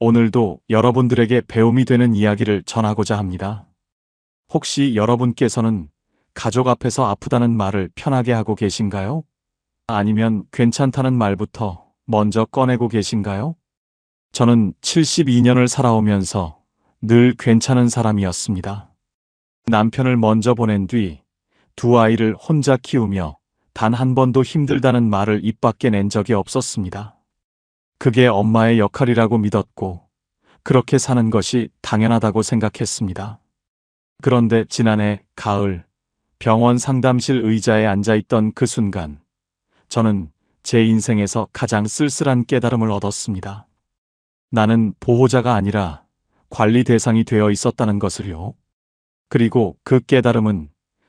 오늘도 여러분들에게 배움이 되는 이야기를 전하고자 합니다. 혹시 여러분께서는 가족 앞에서 아프다는 말을 편하게 하고 계신가요? 아니면 괜찮다는 말부터 먼저 꺼내고 계신가요? 저는 72년을 살아오면서 늘 괜찮은 사람이었습니다. 남편을 먼저 보낸 뒤 두 아이를 혼자 키우며 단 한 번도 힘들다는 말을 입 밖에 낸 적이 없었습니다. 그게 엄마의 역할이라고 믿었고 그렇게 사는 것이 당연하다고 생각했습니다. 그런데 지난해 가을 병원 상담실 의자에 앉아있던 그 순간 저는 제 인생에서 가장 쓸쓸한 깨달음을 얻었습니다. 나는 보호자가 아니라 관리 대상이 되어 있었다는 것을요. 그리고 그 깨달음은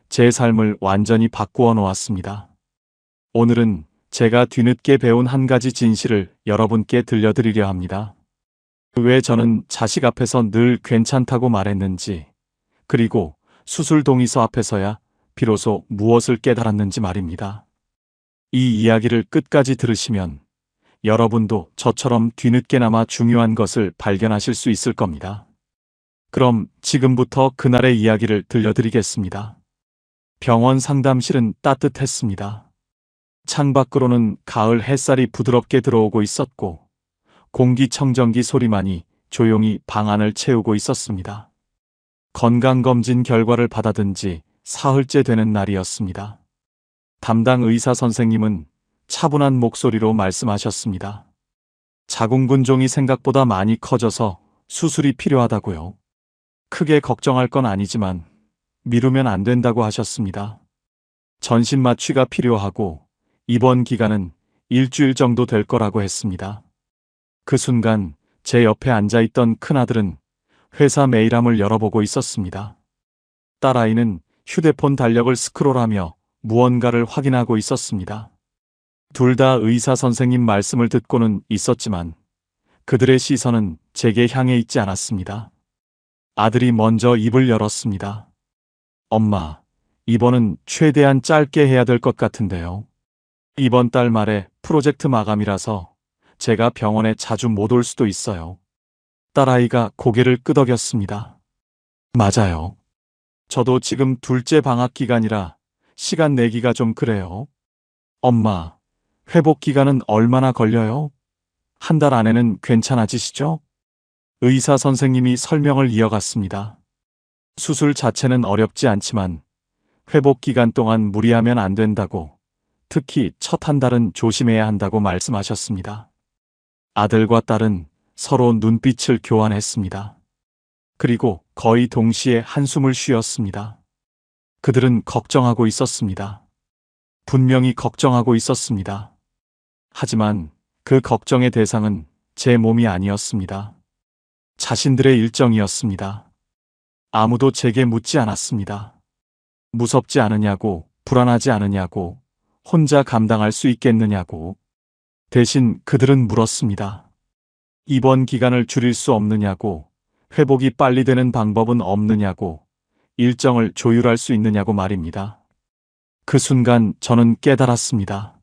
제 삶을 완전히 바꾸어 놓았습니다. 오늘은 제가 뒤늦게 배운 한 가지 진실을 여러분께 들려드리려 합니다. 왜 저는 자식 앞에서 늘 괜찮다고 말했는지, 그리고 수술 동의서 앞에서야 비로소 무엇을 깨달았는지 말입니다. 이 이야기를 끝까지 들으시면 여러분도 저처럼 뒤늦게나마 중요한 것을 발견하실 수 있을 겁니다. 그럼 지금부터 그날의 이야기를 들려드리겠습니다. 병원 상담실은 따뜻했습니다. 창밖으로는 가을 햇살이 부드럽게 들어오고 있었고 공기청정기 소리만이 조용히 방 안을 채우고 있었습니다. 건강검진 결과를 받아든 지 사흘째 되는 날이었습니다. 담당 의사 선생님은 차분한 목소리로 말씀하셨습니다. 자궁근종이 생각보다 많이 커져서 수술이 필요하다고요. 크게 걱정할 건 아니지만 미루면 안 된다고 하셨습니다. 전신 마취가 필요하고 입원 기간은 일주일 정도 될 거라고 했습니다. 그 순간 제 옆에 앉아있던 큰아들은 회사 메일함을 열어보고 있었습니다. 딸아이는 휴대폰 달력을 스크롤하며 무언가를 확인하고 있었습니다. 둘 다 의사 선생님 말씀을 듣고는 있었지만 그들의 시선은 제게 향해 있지 않았습니다. 아들이 먼저 입을 열었습니다. 엄마, 입원은 최대한 짧게 해야 될 것 같은데요. 이번 달 말에 프로젝트 마감이라서 제가 병원에 자주 못 올 수도 있어요. 딸아이가 고개를 끄덕였습니다. 맞아요. 저도 지금 둘째 방학 기간이라 시간 내기가 좀 그래요. 엄마, 회복 기간은 얼마나 걸려요? 한 달 안에는 괜찮아지시죠? 의사 선생님이 설명을 이어갔습니다. 수술 자체는 어렵지 않지만 회복 기간 동안 무리하면 안 된다고, 특히 첫 한 달은 조심해야 한다고 말씀하셨습니다. 아들과 딸은 서로 눈빛을 교환했습니다. 그리고 거의 동시에 한숨을 쉬었습니다. 그들은 걱정하고 있었습니다. 분명히 걱정하고 있었습니다. 하지만 그 걱정의 대상은 제 몸이 아니었습니다. 자신들의 일정이었습니다. 아무도 제게 묻지 않았습니다. 무섭지 않으냐고, 불안하지 않으냐고, 혼자 감당할 수 있겠느냐고. 대신 그들은 물었습니다. 입원 기간을 줄일 수 없느냐고, 회복이 빨리 되는 방법은 없느냐고, 일정을 조율할 수 있느냐고 말입니다. 그 순간 저는 깨달았습니다.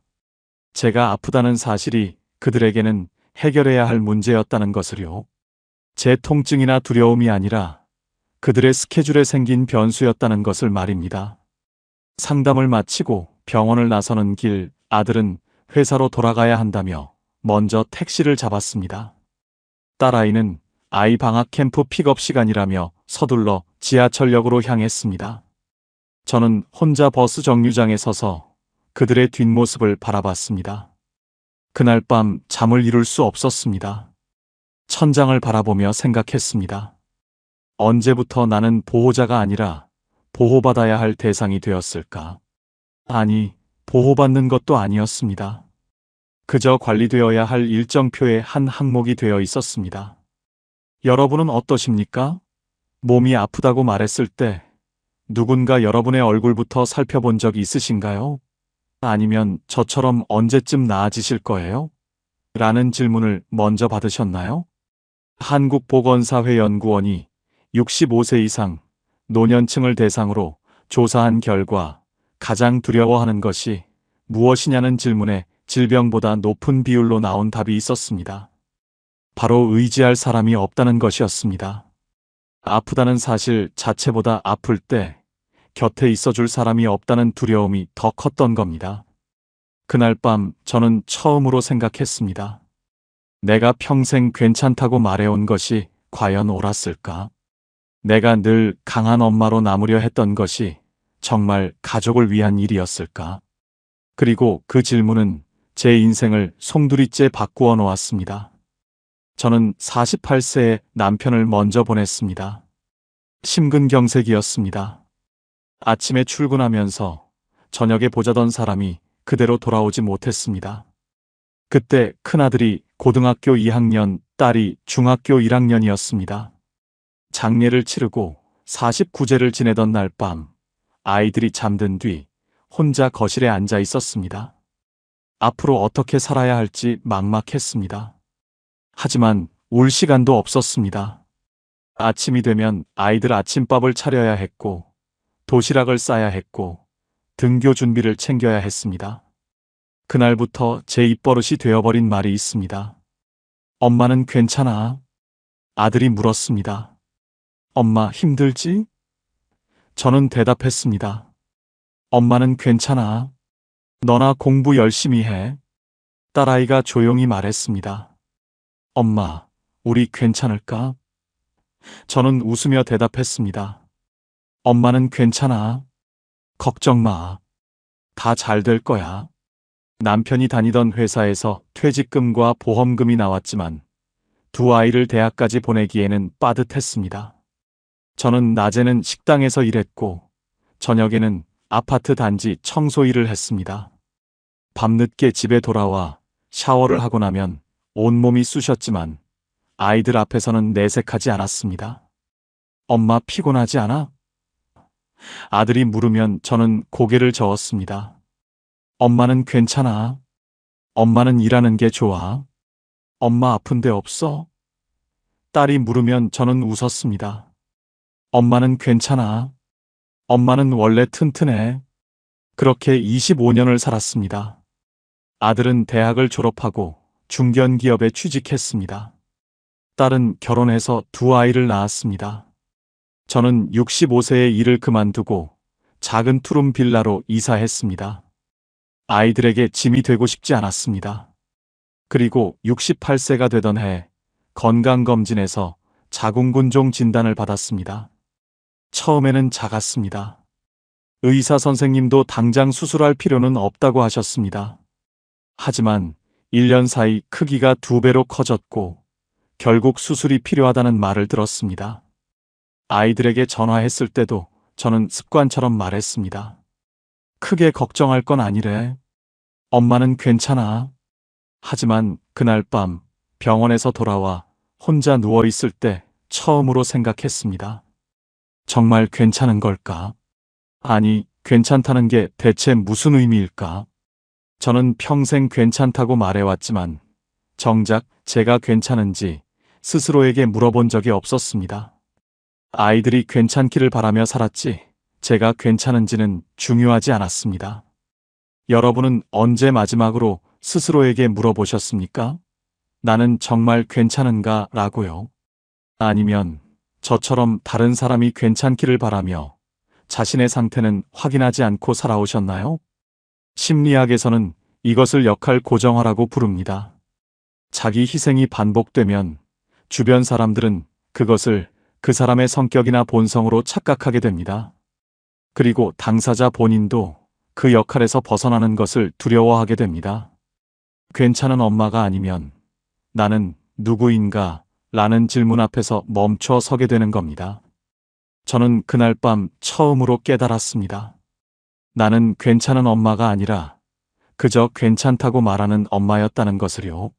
제가 아프다는 사실이 그들에게는 해결해야 할 문제였다는 것을요. 제 통증이나 두려움이 아니라 그들의 스케줄에 생긴 변수였다는 것을 말입니다. 상담을 마치고 병원을 나서는 길, 아들은 회사로 돌아가야 한다며 먼저 택시를 잡았습니다. 딸아이는 아이 방학 캠프 픽업 시간이라며 서둘러 지하철역으로 향했습니다. 저는 혼자 버스 정류장에 서서 그들의 뒷모습을 바라봤습니다. 그날 밤 잠을 이룰 수 없었습니다. 천장을 바라보며 생각했습니다. 언제부터 나는 보호자가 아니라 보호받아야 할 대상이 되었을까? 아니, 보호받는 것도 아니었습니다. 그저 관리되어야 할 일정표의 한 항목이 되어 있었습니다. 여러분은 어떠십니까? 몸이 아프다고 말했을 때 누군가 여러분의 얼굴부터 살펴본 적이 있으신가요? 아니면 저처럼 언제쯤 나아지실 거예요? 라는 질문을 먼저 받으셨나요? 한국보건사회연구원이 65세 이상 노년층을 대상으로 조사한 결과 가장 두려워하는 것이 무엇이냐는 질문에 질병보다 높은 비율로 나온 답이 있었습니다. 바로 의지할 사람이 없다는 것이었습니다. 아프다는 사실 자체보다 아플 때 곁에 있어줄 사람이 없다는 두려움이 더 컸던 겁니다. 그날 밤 저는 처음으로 생각했습니다. 내가 평생 괜찮다고 말해온 것이 과연 옳았을까? 내가 늘 강한 엄마로 남으려 했던 것이 정말 가족을 위한 일이었을까? 그리고 그 질문은 제 인생을 송두리째 바꾸어 놓았습니다. 저는 48세에 남편을 먼저 보냈습니다. 심근경색이었습니다. 아침에 출근하면서 저녁에 보자던 사람이 그대로 돌아오지 못했습니다. 그때 큰아들이 고등학교 2학년, 딸이 중학교 1학년이었습니다. 장례를 치르고 49제를 지내던 날 밤, 아이들이 잠든 뒤 혼자 거실에 앉아 있었습니다. 앞으로 어떻게 살아야 할지 막막했습니다. 하지만 울 시간도 없었습니다. 아침이 되면 아이들 아침밥을 차려야 했고, 도시락을 싸야 했고, 등교 준비를 챙겨야 했습니다. 그날부터 제 입버릇이 되어버린 말이 있습니다. 엄마는 괜찮아? 아들이 물었습니다. 엄마 힘들지? 저는 대답했습니다. 엄마는 괜찮아. 너나 공부 열심히 해. 딸아이가 조용히 말했습니다. 엄마, 우리 괜찮을까? 저는 웃으며 대답했습니다. 엄마는 괜찮아. 걱정 마. 다 잘 될 거야. 남편이 다니던 회사에서 퇴직금과 보험금이 나왔지만 두 아이를 대학까지 보내기에는 빠듯했습니다. 저는 낮에는 식당에서 일했고 저녁에는 아파트 단지 청소 일을 했습니다. 밤늦게 집에 돌아와 샤워를 하고 나면 온몸이 쑤셨지만 아이들 앞에서는 내색하지 않았습니다. 엄마 피곤하지 않아? 아들이 물으면 저는 고개를 저었습니다. 엄마는 괜찮아. 엄마는 일하는 게 좋아. 엄마 아픈 데 없어? 딸이 물으면 저는 웃었습니다. 엄마는 괜찮아. 엄마는 원래 튼튼해. 그렇게 25년을 살았습니다. 아들은 대학을 졸업하고 중견기업에 취직했습니다. 딸은 결혼해서 두 아이를 낳았습니다. 저는 65세에 일을 그만두고 작은 투룸 빌라로 이사했습니다. 아이들에게 짐이 되고 싶지 않았습니다. 그리고 68세가 되던 해 건강검진에서 자궁근종 진단을 받았습니다. 처음에는 작았습니다. 의사 선생님도 당장 수술할 필요는 없다고 하셨습니다. 하지만 1년 사이 크기가 2배로 커졌고 결국 수술이 필요하다는 말을 들었습니다. 아이들에게 전화했을 때도 저는 습관처럼 말했습니다. 크게 걱정할 건 아니래. 엄마는 괜찮아. 하지만 그날 밤 병원에서 돌아와 혼자 누워 있을 때 처음으로 생각했습니다. 정말 괜찮은 걸까? 아니, 괜찮다는 게 대체 무슨 의미일까? 저는 평생 괜찮다고 말해왔지만 정작 제가 괜찮은지 스스로에게 물어본 적이 없었습니다. 아이들이 괜찮기를 바라며 살았지 제가 괜찮은지는 중요하지 않았습니다. 여러분은 언제 마지막으로 스스로에게 물어보셨습니까? 나는 정말 괜찮은가? 라고요. 아니면 저처럼 다른 사람이 괜찮기를 바라며 자신의 상태는 확인하지 않고 살아오셨나요? 심리학에서는 이것을 역할 고정화라고 부릅니다. 자기 희생이 반복되면 주변 사람들은 그것을 그 사람의 성격이나 본성으로 착각하게 됩니다. 그리고 당사자 본인도 그 역할에서 벗어나는 것을 두려워하게 됩니다. 괜찮은 엄마가 아니면 나는 누구인가? 라는 질문 앞에서 멈춰 서게 되는 겁니다. 저는 그날 밤 처음으로 깨달았습니다. 나는 괜찮은 엄마가 아니라 그저 괜찮다고 말하는 엄마였다는 것을요.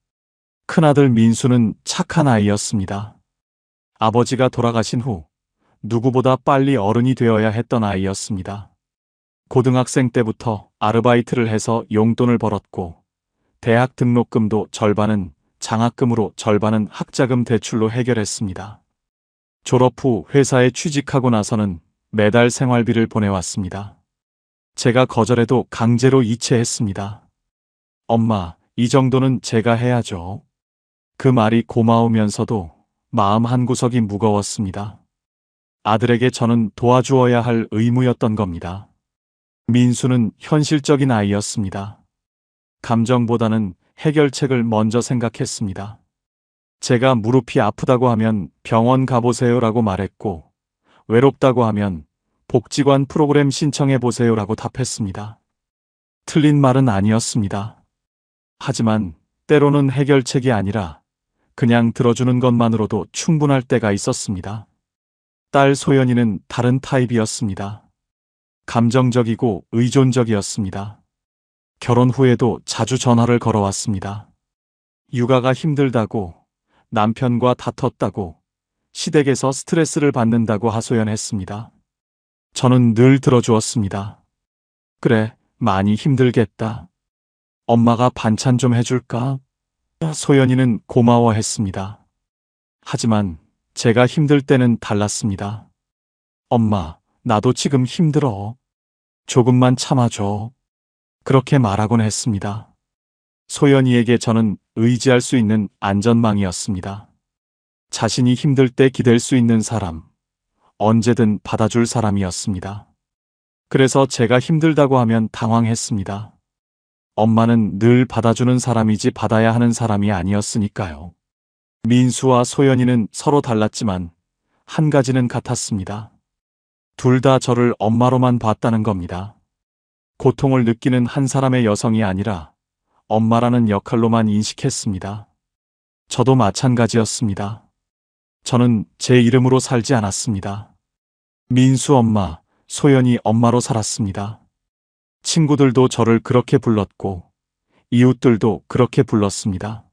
큰아들 민수는 착한 아이였습니다. 아버지가 돌아가신 후 누구보다 빨리 어른이 되어야 했던 아이였습니다. 고등학생 때부터 아르바이트를 해서 용돈을 벌었고 대학 등록금도 절반은 장학금으로 절반은 학자금 대출로 해결했습니다. 졸업 후 회사에 취직하고 나서는 매달 생활비를 보내왔습니다. 제가 거절해도 강제로 이체했습니다. 엄마, 이 정도는 제가 해야죠. 그 말이 고마우면서도 마음 한구석이 무거웠습니다. 아들에게 저는 도와주어야 할 의무였던 겁니다. 민수는 현실적인 아이였습니다. 감정보다는 해결책을 먼저 생각했습니다. 제가 무릎이 아프다고 하면 병원 가보세요라고 말했고, 외롭다고 하면 복지관 프로그램 신청해보세요라고 답했습니다. 틀린 말은 아니었습니다. 하지만 때로는 해결책이 아니라 그냥 들어주는 것만으로도 충분할 때가 있었습니다. 딸 소연이는 다른 타입이었습니다. 감정적이고 의존적이었습니다. 결혼 후에도 자주 전화를 걸어왔습니다. 육아가 힘들다고, 남편과 다퉜다고, 시댁에서 스트레스를 받는다고 하소연했습니다. 저는 늘 들어주었습니다. 그래, 많이 힘들겠다. 엄마가 반찬 좀 해줄까? 소연이는 고마워했습니다. 하지만 제가 힘들 때는 달랐습니다. 엄마, 나도 지금 힘들어. 조금만 참아줘. 그렇게 말하곤 했습니다. 소연이에게 저는 의지할 수 있는 안전망이었습니다. 자신이 힘들 때 기댈 수 있는 사람, 언제든 받아줄 사람이었습니다. 그래서 제가 힘들다고 하면 당황했습니다. 엄마는 늘 받아주는 사람이지 받아야 하는 사람이 아니었으니까요. 민수와 소연이는 서로 달랐지만 한 가지는 같았습니다. 둘 다 저를 엄마로만 봤다는 겁니다. 고통을 느끼는 한 사람의 여성이 아니라 엄마라는 역할로만 인식했습니다. 저도 마찬가지였습니다. 저는 제 이름으로 살지 않았습니다. 민수 엄마, 소연이 엄마로 살았습니다. 친구들도 저를 그렇게 불렀고, 이웃들도 그렇게 불렀습니다.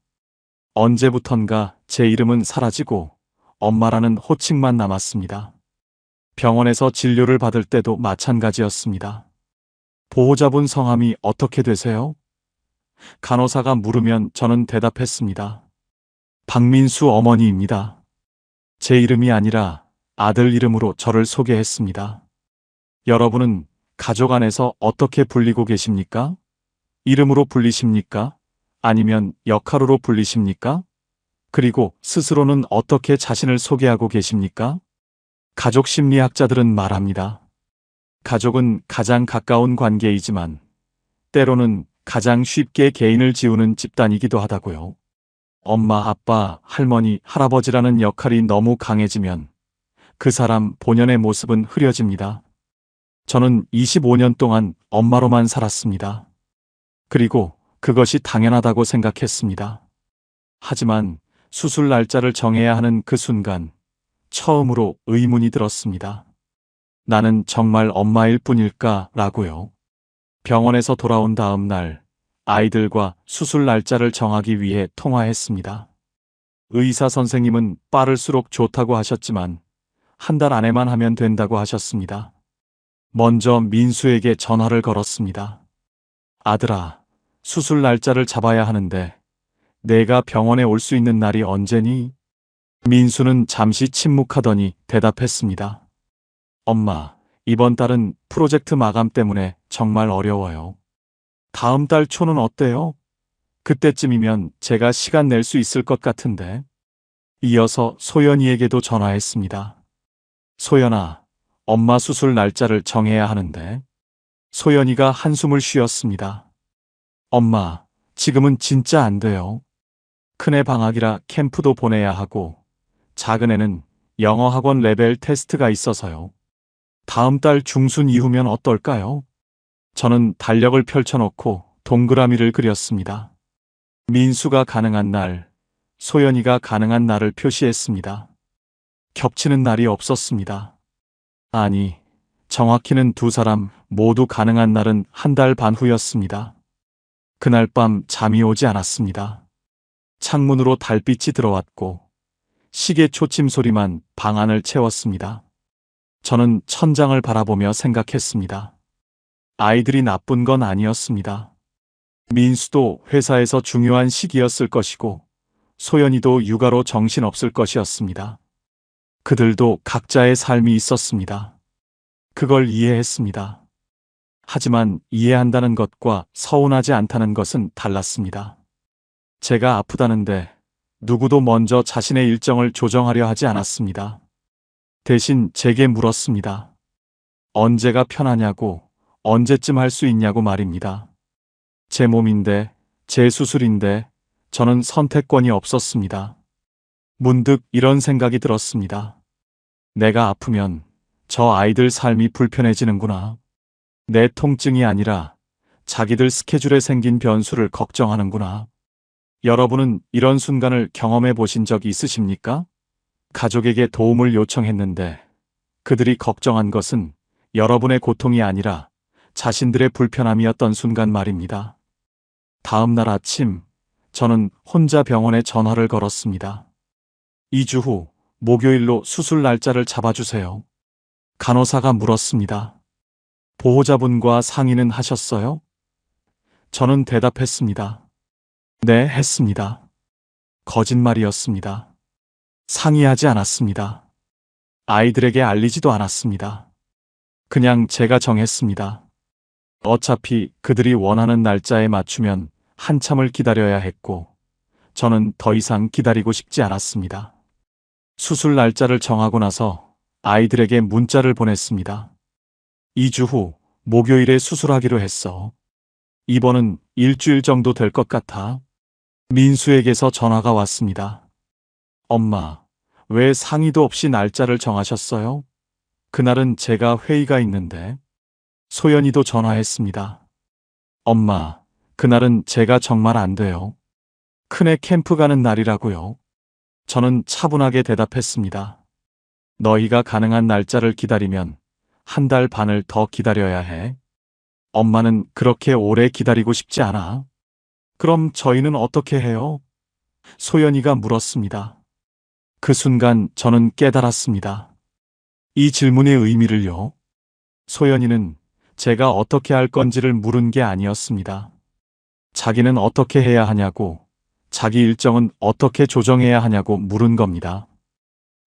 언제부턴가 제 이름은 사라지고 엄마라는 호칭만 남았습니다. 병원에서 진료를 받을 때도 마찬가지였습니다. 보호자분 성함이 어떻게 되세요? 간호사가 물으면 저는 대답했습니다. 박민수 어머니입니다. 제 이름이 아니라 아들 이름으로 저를 소개했습니다. 여러분은 가족 안에서 어떻게 불리고 계십니까? 이름으로 불리십니까? 아니면 역할으로 불리십니까? 그리고 스스로는 어떻게 자신을 소개하고 계십니까? 가족 심리학자들은 말합니다. 가족은 가장 가까운 관계이지만 때로는 가장 쉽게 개인을 지우는 집단이기도 하다고요. 엄마, 아빠, 할머니, 할아버지라는 역할이 너무 강해지면 그 사람 본연의 모습은 흐려집니다. 저는 25년 동안 엄마로만 살았습니다. 그리고 그것이 당연하다고 생각했습니다. 하지만 수술 날짜를 정해야 하는 그 순간 처음으로 의문이 들었습니다. 나는 정말 엄마일 뿐일까? 라고요. 병원에서 돌아온 다음 날 아이들과 수술 날짜를 정하기 위해 통화했습니다. 의사 선생님은 빠를수록 좋다고 하셨지만 한 달 안에만 하면 된다고 하셨습니다. 먼저 민수에게 전화를 걸었습니다. 아들아, 수술 날짜를 잡아야 하는데 내가 병원에 올 수 있는 날이 언제니? 민수는 잠시 침묵하더니 대답했습니다. 엄마, 이번 달은 프로젝트 마감 때문에 정말 어려워요. 다음 달 초는 어때요? 그때쯤이면 제가 시간 낼 수 있을 것 같은데. 이어서 소연이에게도 전화했습니다. 소연아, 엄마 수술 날짜를 정해야 하는데. 소연이가 한숨을 쉬었습니다. 엄마, 지금은 진짜 안 돼요. 큰애 방학이라 캠프도 보내야 하고, 작은애는 영어 학원 레벨 테스트가 있어서요. 다음 달 중순 이후면 어떨까요? 저는 달력을 펼쳐놓고 동그라미를 그렸습니다. 민수가 가능한 날, 소연이가 가능한 날을 표시했습니다. 겹치는 날이 없었습니다. 아니, 정확히는 두 사람 모두 가능한 날은 한 달 반 후였습니다. 그날 밤 잠이 오지 않았습니다. 창문으로 달빛이 들어왔고 시계 초침 소리만 방 안을 채웠습니다. 저는 천장을 바라보며 생각했습니다. 아이들이 나쁜 건 아니었습니다. 민수도 회사에서 중요한 시기였을 것이고 소연이도 육아로 정신없을 것이었습니다. 그들도 각자의 삶이 있었습니다. 그걸 이해했습니다. 하지만 이해한다는 것과 서운하지 않다는 것은 달랐습니다. 제가 아프다는데 누구도 먼저 자신의 일정을 조정하려 하지 않았습니다. 대신 제게 물었습니다. 언제가 편하냐고, 언제쯤 할 수 있냐고 말입니다. 제 몸인데, 제 수술인데, 저는 선택권이 없었습니다. 문득 이런 생각이 들었습니다. 내가 아프면 저 아이들 삶이 불편해지는구나. 내 통증이 아니라 자기들 스케줄에 생긴 변수를 걱정하는구나. 여러분은 이런 순간을 경험해 보신 적이 있으십니까? 가족에게 도움을 요청했는데 그들이 걱정한 것은 여러분의 고통이 아니라 자신들의 불편함이었던 순간 말입니다. 다음 날 아침, 저는 혼자 병원에 전화를 걸었습니다. 2주 후 목요일로 수술 날짜를 잡아주세요. 간호사가 물었습니다. 보호자분과 상의는 하셨어요? 저는 대답했습니다. 네, 했습니다. 거짓말이었습니다. 상의하지 않았습니다. 아이들에게 알리지도 않았습니다. 그냥 제가 정했습니다. 어차피 그들이 원하는 날짜에 맞추면 한참을 기다려야 했고, 저는 더 이상 기다리고 싶지 않았습니다. 수술 날짜를 정하고 나서 아이들에게 문자를 보냈습니다. 2주 후 목요일에 수술하기로 했어. 입원은 일주일 정도 될 것 같아. 민수에게서 전화가 왔습니다. 엄마, 왜 상의도 없이 날짜를 정하셨어요? 그날은 제가 회의가 있는데. 소연이도 전화했습니다. 엄마, 그날은 제가 정말 안 돼요. 큰애 캠프 가는 날이라고요. 저는 차분하게 대답했습니다. 너희가 가능한 날짜를 기다리면 한 달 반을 더 기다려야 해. 엄마는 그렇게 오래 기다리고 싶지 않아. 그럼 저희는 어떻게 해요? 소연이가 물었습니다. 그 순간 저는 깨달았습니다. 이 질문의 의미를요. 소연이는 제가 어떻게 할 건지를 물은 게 아니었습니다. 자기는 어떻게 해야 하냐고, 자기 일정은 어떻게 조정해야 하냐고 물은 겁니다.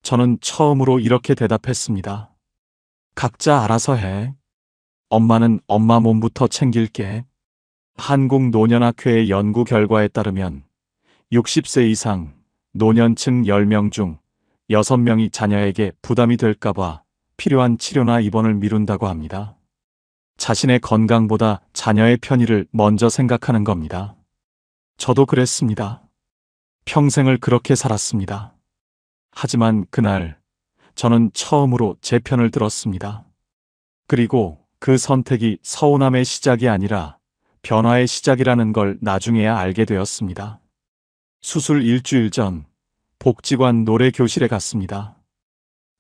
저는 처음으로 이렇게 대답했습니다. 각자 알아서 해. 엄마는 엄마 몸부터 챙길게. 한국노년학회의 연구 결과에 따르면 60세 이상 노년층 10명 중 6명이 자녀에게 부담이 될까봐 필요한 치료나 입원을 미룬다고 합니다. 자신의 건강보다 자녀의 편의를 먼저 생각하는 겁니다. 저도 그랬습니다. 평생을 그렇게 살았습니다. 하지만 그날 저는 처음으로 제 편을 들었습니다. 그리고 그 선택이 서운함의 시작이 아니라 변화의 시작이라는 걸 나중에야 알게 되었습니다. 수술 일주일 전 복지관 노래 교실에 갔습니다.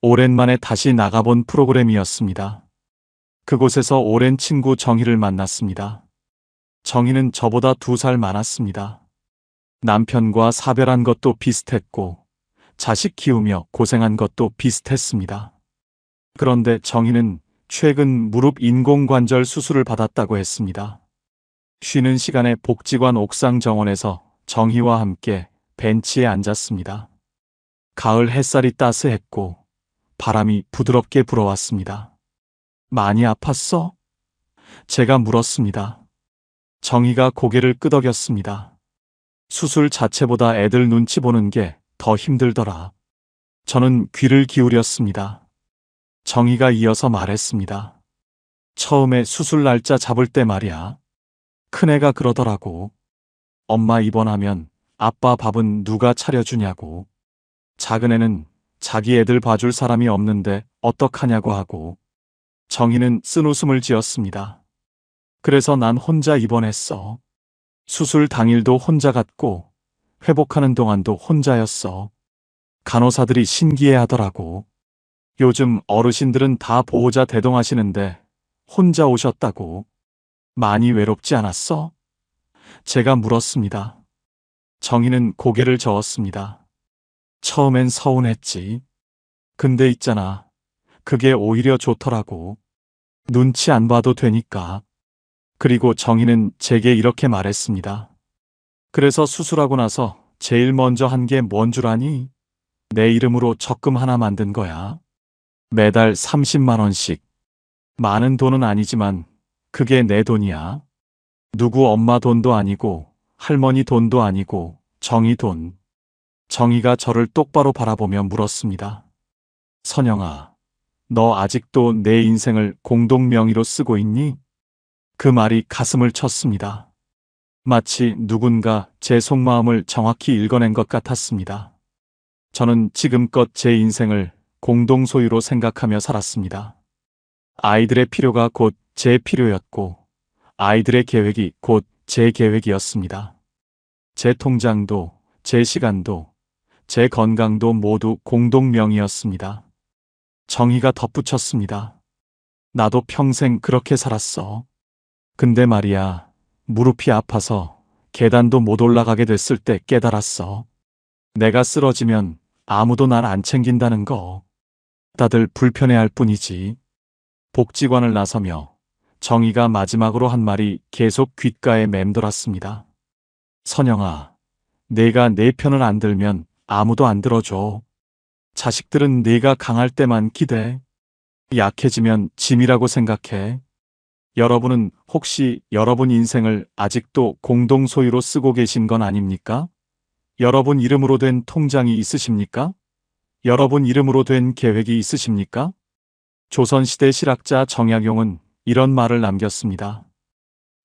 오랜만에 다시 나가본 프로그램이었습니다. 그곳에서 오랜 친구 정희를 만났습니다. 정희는 저보다 2살 많았습니다. 남편과 사별한 것도 비슷했고 자식 키우며 고생한 것도 비슷했습니다. 그런데 정희는 최근 무릎 인공관절 수술을 받았다고 했습니다. 쉬는 시간에 복지관 옥상 정원에서 정희와 함께 벤치에 앉았습니다. 가을 햇살이 따스했고 바람이 부드럽게 불어왔습니다. 많이 아팠어? 제가 물었습니다. 정희가 고개를 끄덕였습니다. 수술 자체보다 애들 눈치 보는 게 더 힘들더라. 저는 귀를 기울였습니다. 정희가 이어서 말했습니다. 처음에 수술 날짜 잡을 때 말이야. 큰애가 그러더라고. 엄마 입원하면 아빠 밥은 누가 차려주냐고. 작은애는 자기 애들 봐줄 사람이 없는데 어떡하냐고 하고. 정희는 쓴웃음을 지었습니다. 그래서 난 혼자 입원했어. 수술 당일도 혼자 갔고 회복하는 동안도 혼자였어. 간호사들이 신기해하더라고. 요즘 어르신들은 다 보호자 대동하시는데 혼자 오셨다고. 많이 외롭지 않았어? 제가 물었습니다. 정희는 고개를 저었습니다. 처음엔 서운했지. 근데 있잖아. 그게 오히려 좋더라고. 눈치 안 봐도 되니까. 그리고 정희는 제게 이렇게 말했습니다. 그래서 수술하고 나서 제일 먼저 한 게 뭔 줄 아니? 내 이름으로 적금 하나 만든 거야. 매달 30만 원씩. 많은 돈은 아니지만 그게 내 돈이야. 누구 엄마 돈도 아니고 할머니 돈도 아니고 정희 돈. 정희가 저를 똑바로 바라보며 물었습니다. 선영아, 너 아직도 내 인생을 공동 명의로 쓰고 있니? 그 말이 가슴을 쳤습니다. 마치 누군가 제 속마음을 정확히 읽어낸 것 같았습니다. 저는 지금껏 제 인생을 공동 소유로 생각하며 살았습니다. 아이들의 필요가 곧 제 필요였고, 아이들의 계획이 곧 제 계획이었습니다. 제 통장도, 제 시간도, 제 건강도 모두 공동 명의였습니다. 정희가 덧붙였습니다. 나도 평생 그렇게 살았어. 근데 말이야, 무릎이 아파서 계단도 못 올라가게 됐을 때 깨달았어. 내가 쓰러지면 아무도 날 안 챙긴다는 거. 다들 불편해할 뿐이지. 복지관을 나서며 정희가 마지막으로 한 말이 계속 귓가에 맴돌았습니다. 선영아, 내가 내 편을 안 들면 아무도 안 들어줘. 자식들은 내가 강할 때만 기대. 약해지면 짐이라고 생각해. 여러분은 혹시 여러분 인생을 아직도 공동 소유로 쓰고 계신 건 아닙니까? 여러분 이름으로 된 통장이 있으십니까? 여러분 이름으로 된 계획이 있으십니까? 조선시대 실학자 정약용은 이런 말을 남겼습니다.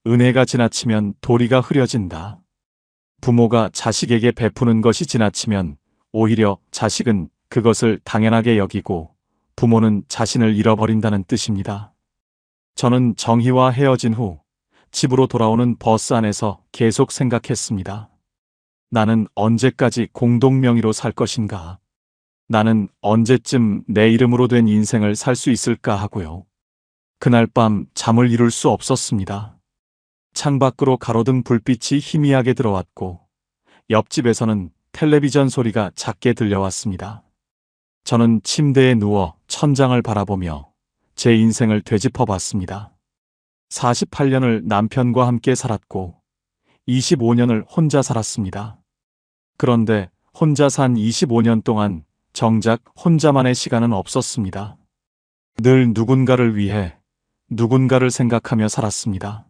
은혜가 지나치면 도리가 흐려진다. 부모가 자식에게 베푸는 것이 지나치면 오히려 자식은 그것을 당연하게 여기고 부모는 자신을 잃어버린다는 뜻입니다. 저는 정희와 헤어진 후 집으로 돌아오는 버스 안에서 계속 생각했습니다. 나는 언제까지 공동 명의로 살 것인가? 나는 언제쯤 내 이름으로 된 인생을 살 수 있을까 하고요. 그날 밤 잠을 이룰 수 없었습니다. 창밖으로 가로등 불빛이 희미하게 들어왔고 옆집에서는 텔레비전 소리가 작게 들려왔습니다. 저는 침대에 누워 천장을 바라보며 제 인생을 되짚어 봤습니다. 48년을 남편과 함께 살았고 25년을 혼자 살았습니다. 그런데 혼자 산 25년 동안 정작 혼자만의 시간은 없었습니다. 늘 누군가를 위해 누군가를 생각하며 살았습니다.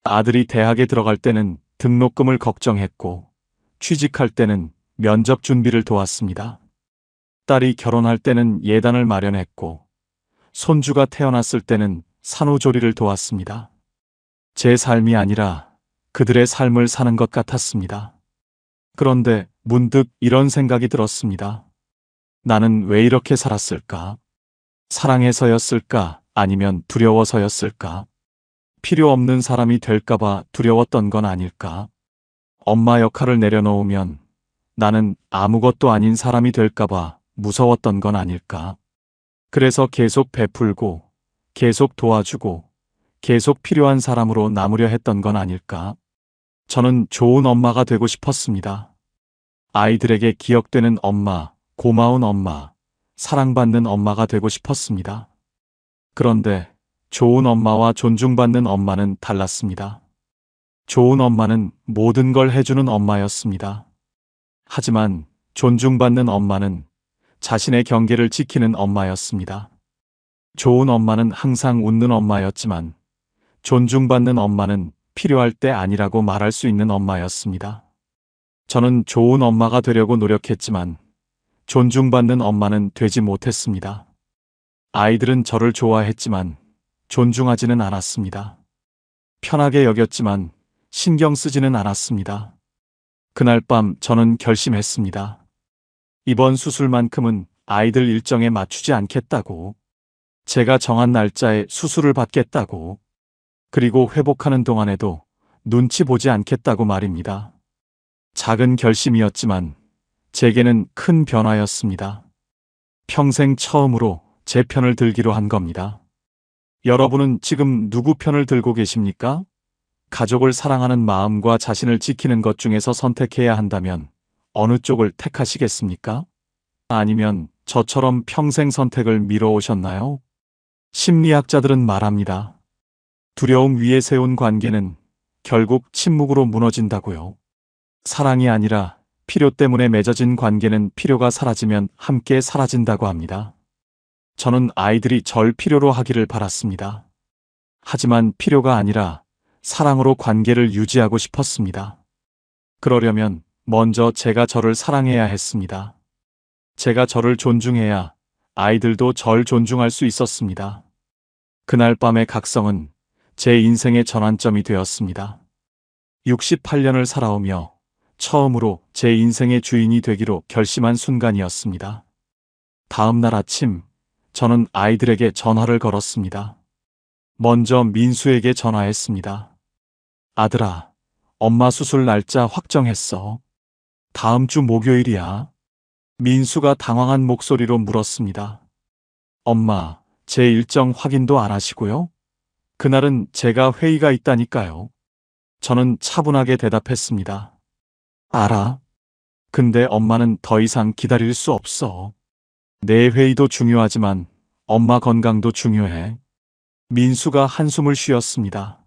아들이 대학에 들어갈 때는 등록금을 걱정했고 취직할 때는 면접 준비를 도왔습니다. 딸이 결혼할 때는 예단을 마련했고 손주가 태어났을 때는 산후조리를 도왔습니다. 제 삶이 아니라 그들의 삶을 사는 것 같았습니다. 그런데 문득 이런 생각이 들었습니다. 나는 왜 이렇게 살았을까? 사랑해서였을까? 아니면 두려워서였을까? 필요 없는 사람이 될까봐 두려웠던 건 아닐까? 엄마 역할을 내려놓으면 나는 아무것도 아닌 사람이 될까봐 무서웠던 건 아닐까? 그래서 계속 베풀고, 계속 도와주고, 계속 필요한 사람으로 남으려 했던 건 아닐까? 저는 좋은 엄마가 되고 싶었습니다. 아이들에게 기억되는 엄마, 고마운 엄마, 사랑받는 엄마가 되고 싶었습니다. 그런데 좋은 엄마와 존중받는 엄마는 달랐습니다. 좋은 엄마는 모든 걸 해주는 엄마였습니다. 하지만 존중받는 엄마는 자신의 경계를 지키는 엄마였습니다. 좋은 엄마는 항상 웃는 엄마였지만 존중받는 엄마는 필요할 때 아니라고 말할 수 있는 엄마였습니다. 저는 좋은 엄마가 되려고 노력했지만 존중받는 엄마는 되지 못했습니다. 아이들은 저를 좋아했지만 존중하지는 않았습니다. 편하게 여겼지만 신경 쓰지는 않았습니다. 그날 밤 저는 결심했습니다. 이번 수술만큼은 아이들 일정에 맞추지 않겠다고. 제가 정한 날짜에 수술을 받겠다고. 그리고 회복하는 동안에도 눈치 보지 않겠다고 말입니다. 작은 결심이었지만 제게는 큰 변화였습니다. 평생 처음으로 제 편을 들기로 한 겁니다. 여러분은 지금 누구 편을 들고 계십니까? 가족을 사랑하는 마음과 자신을 지키는 것 중에서 선택해야 한다면 어느 쪽을 택하시겠습니까? 아니면 저처럼 평생 선택을 미뤄오셨나요? 심리학자들은 말합니다. 두려움 위에 세운 관계는 결국 침묵으로 무너진다고요. 사랑이 아니라 필요 때문에 맺어진 관계는 필요가 사라지면 함께 사라진다고 합니다. 저는 아이들이 절 필요로 하기를 바랐습니다. 하지만 필요가 아니라 사랑으로 관계를 유지하고 싶었습니다. 그러려면 먼저 제가 저를 사랑해야 했습니다. 제가 저를 존중해야 아이들도 절 존중할 수 있었습니다. 그날 밤의 각성은 제 인생의 전환점이 되었습니다. 68년을 살아오며 처음으로 제 인생의 주인이 되기로 결심한 순간이었습니다. 다음 날 아침, 저는 아이들에게 전화를 걸었습니다. 먼저 민수에게 전화했습니다. 아들아, 엄마 수술 날짜 확정했어. 다음 주 목요일이야. 민수가 당황한 목소리로 물었습니다. 엄마, 제 일정 확인도 안 하시고요? 그날은 제가 회의가 있다니까요. 저는 차분하게 대답했습니다. 알아. 근데 엄마는 더 이상 기다릴 수 없어. 내 회의도 중요하지만 엄마 건강도 중요해. 민수가 한숨을 쉬었습니다.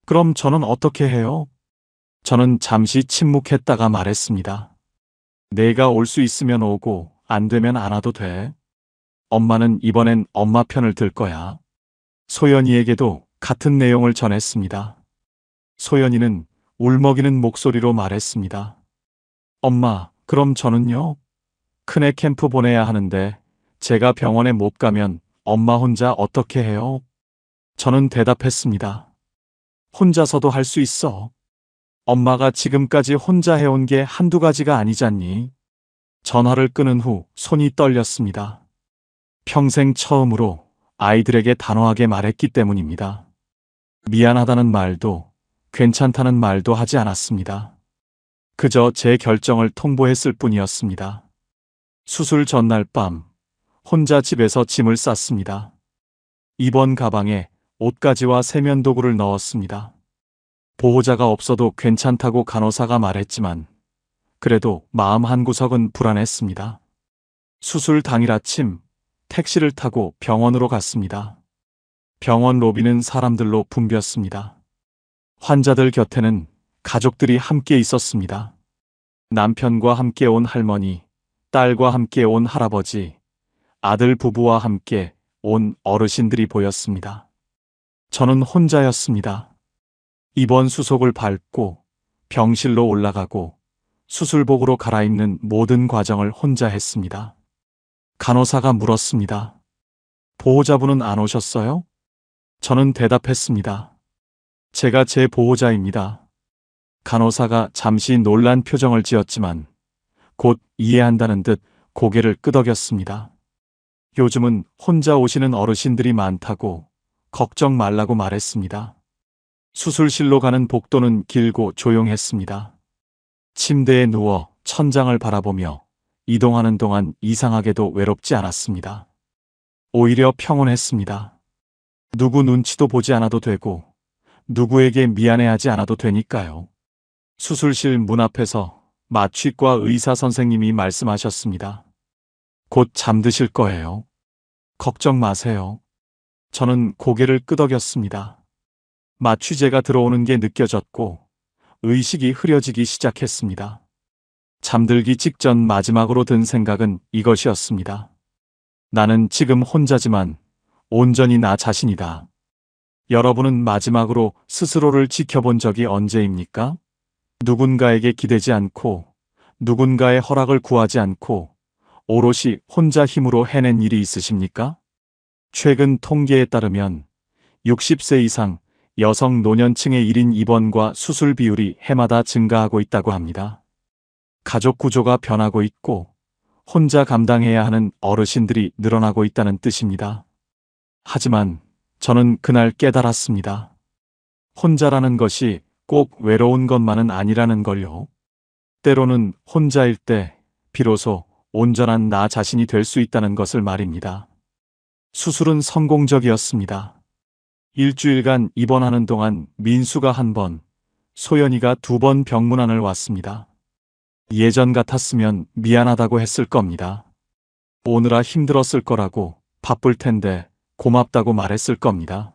그럼 저는 어떻게 해요? 저는 잠시 침묵했다가 말했습니다. 내가 올 수 있으면 오고 안 되면 안 와도 돼. 엄마는 이번엔 엄마 편을 들 거야. 소연이에게도 같은 내용을 전했습니다. 소연이는 울먹이는 목소리로 말했습니다. 엄마, 그럼 저는요? 큰애 캠프 보내야 하는데 제가 병원에 못 가면 엄마 혼자 어떻게 해요? 저는 대답했습니다. 혼자서도 할 수 있어. 엄마가 지금까지 혼자 해온 게 한두 가지가 아니잖니. 전화를 끊은 후 손이 떨렸습니다. 평생 처음으로 아이들에게 단호하게 말했기 때문입니다. 미안하다는 말도 괜찮다는 말도 하지 않았습니다. 그저 제 결정을 통보했을 뿐이었습니다. 수술 전날 밤, 혼자 집에서 짐을 쌌습니다. 입원 가방에 옷가지와 세면도구를 넣었습니다. 보호자가 없어도 괜찮다고 간호사가 말했지만 그래도 마음 한구석은 불안했습니다. 수술 당일 아침 택시를 타고 병원으로 갔습니다. 병원 로비는 사람들로 붐볐습니다. 환자들 곁에는 가족들이 함께 있었습니다. 남편과 함께 온 할머니, 딸과 함께 온 할아버지, 아들 부부와 함께 온 어르신들이 보였습니다. 저는 혼자였습니다. 입원 수속을 밟고 병실로 올라가고 수술복으로 갈아입는 모든 과정을 혼자 했습니다. 간호사가 물었습니다. 보호자분은 안 오셨어요? 저는 대답했습니다. 제가 제 보호자입니다. 간호사가 잠시 놀란 표정을 지었지만 곧 이해한다는 듯 고개를 끄덕였습니다. 요즘은 혼자 오시는 어르신들이 많다고 걱정 말라고 말했습니다. 수술실로 가는 복도는 길고 조용했습니다. 침대에 누워 천장을 바라보며 이동하는 동안 이상하게도 외롭지 않았습니다. 오히려 평온했습니다. 누구 눈치도 보지 않아도 되고 누구에게 미안해하지 않아도 되니까요. 수술실 문 앞에서 마취과 의사 선생님이 말씀하셨습니다. 곧 잠드실 거예요. 걱정 마세요. 저는 고개를 끄덕였습니다. 마취제가 들어오는 게 느껴졌고 의식이 흐려지기 시작했습니다. 잠들기 직전 마지막으로 든 생각은 이것이었습니다. 나는 지금 혼자지만 온전히 나 자신이다. 여러분은 마지막으로 스스로를 지켜본 적이 언제입니까? 누군가에게 기대지 않고 누군가의 허락을 구하지 않고 오롯이 혼자 힘으로 해낸 일이 있으십니까? 최근 통계에 따르면 60세 이상 여성 노년층의 1인 입원과 수술 비율이 해마다 증가하고 있다고 합니다. 가족 구조가 변하고 있고 혼자 감당해야 하는 어르신들이 늘어나고 있다는 뜻입니다. 하지만 저는 그날 깨달았습니다. 혼자라는 것이 꼭 외로운 것만은 아니라는 걸요. 때로는 혼자일 때 비로소 온전한 나 자신이 될 수 있다는 것을 말입니다. 수술은 성공적이었습니다. 일주일간 입원하는 동안 민수가 1번, 소연이가 2번 병문안을 왔습니다. 예전 같았으면 미안하다고 했을 겁니다. 오느라 힘들었을 거라고, 바쁠 텐데 고맙다고 말했을 겁니다.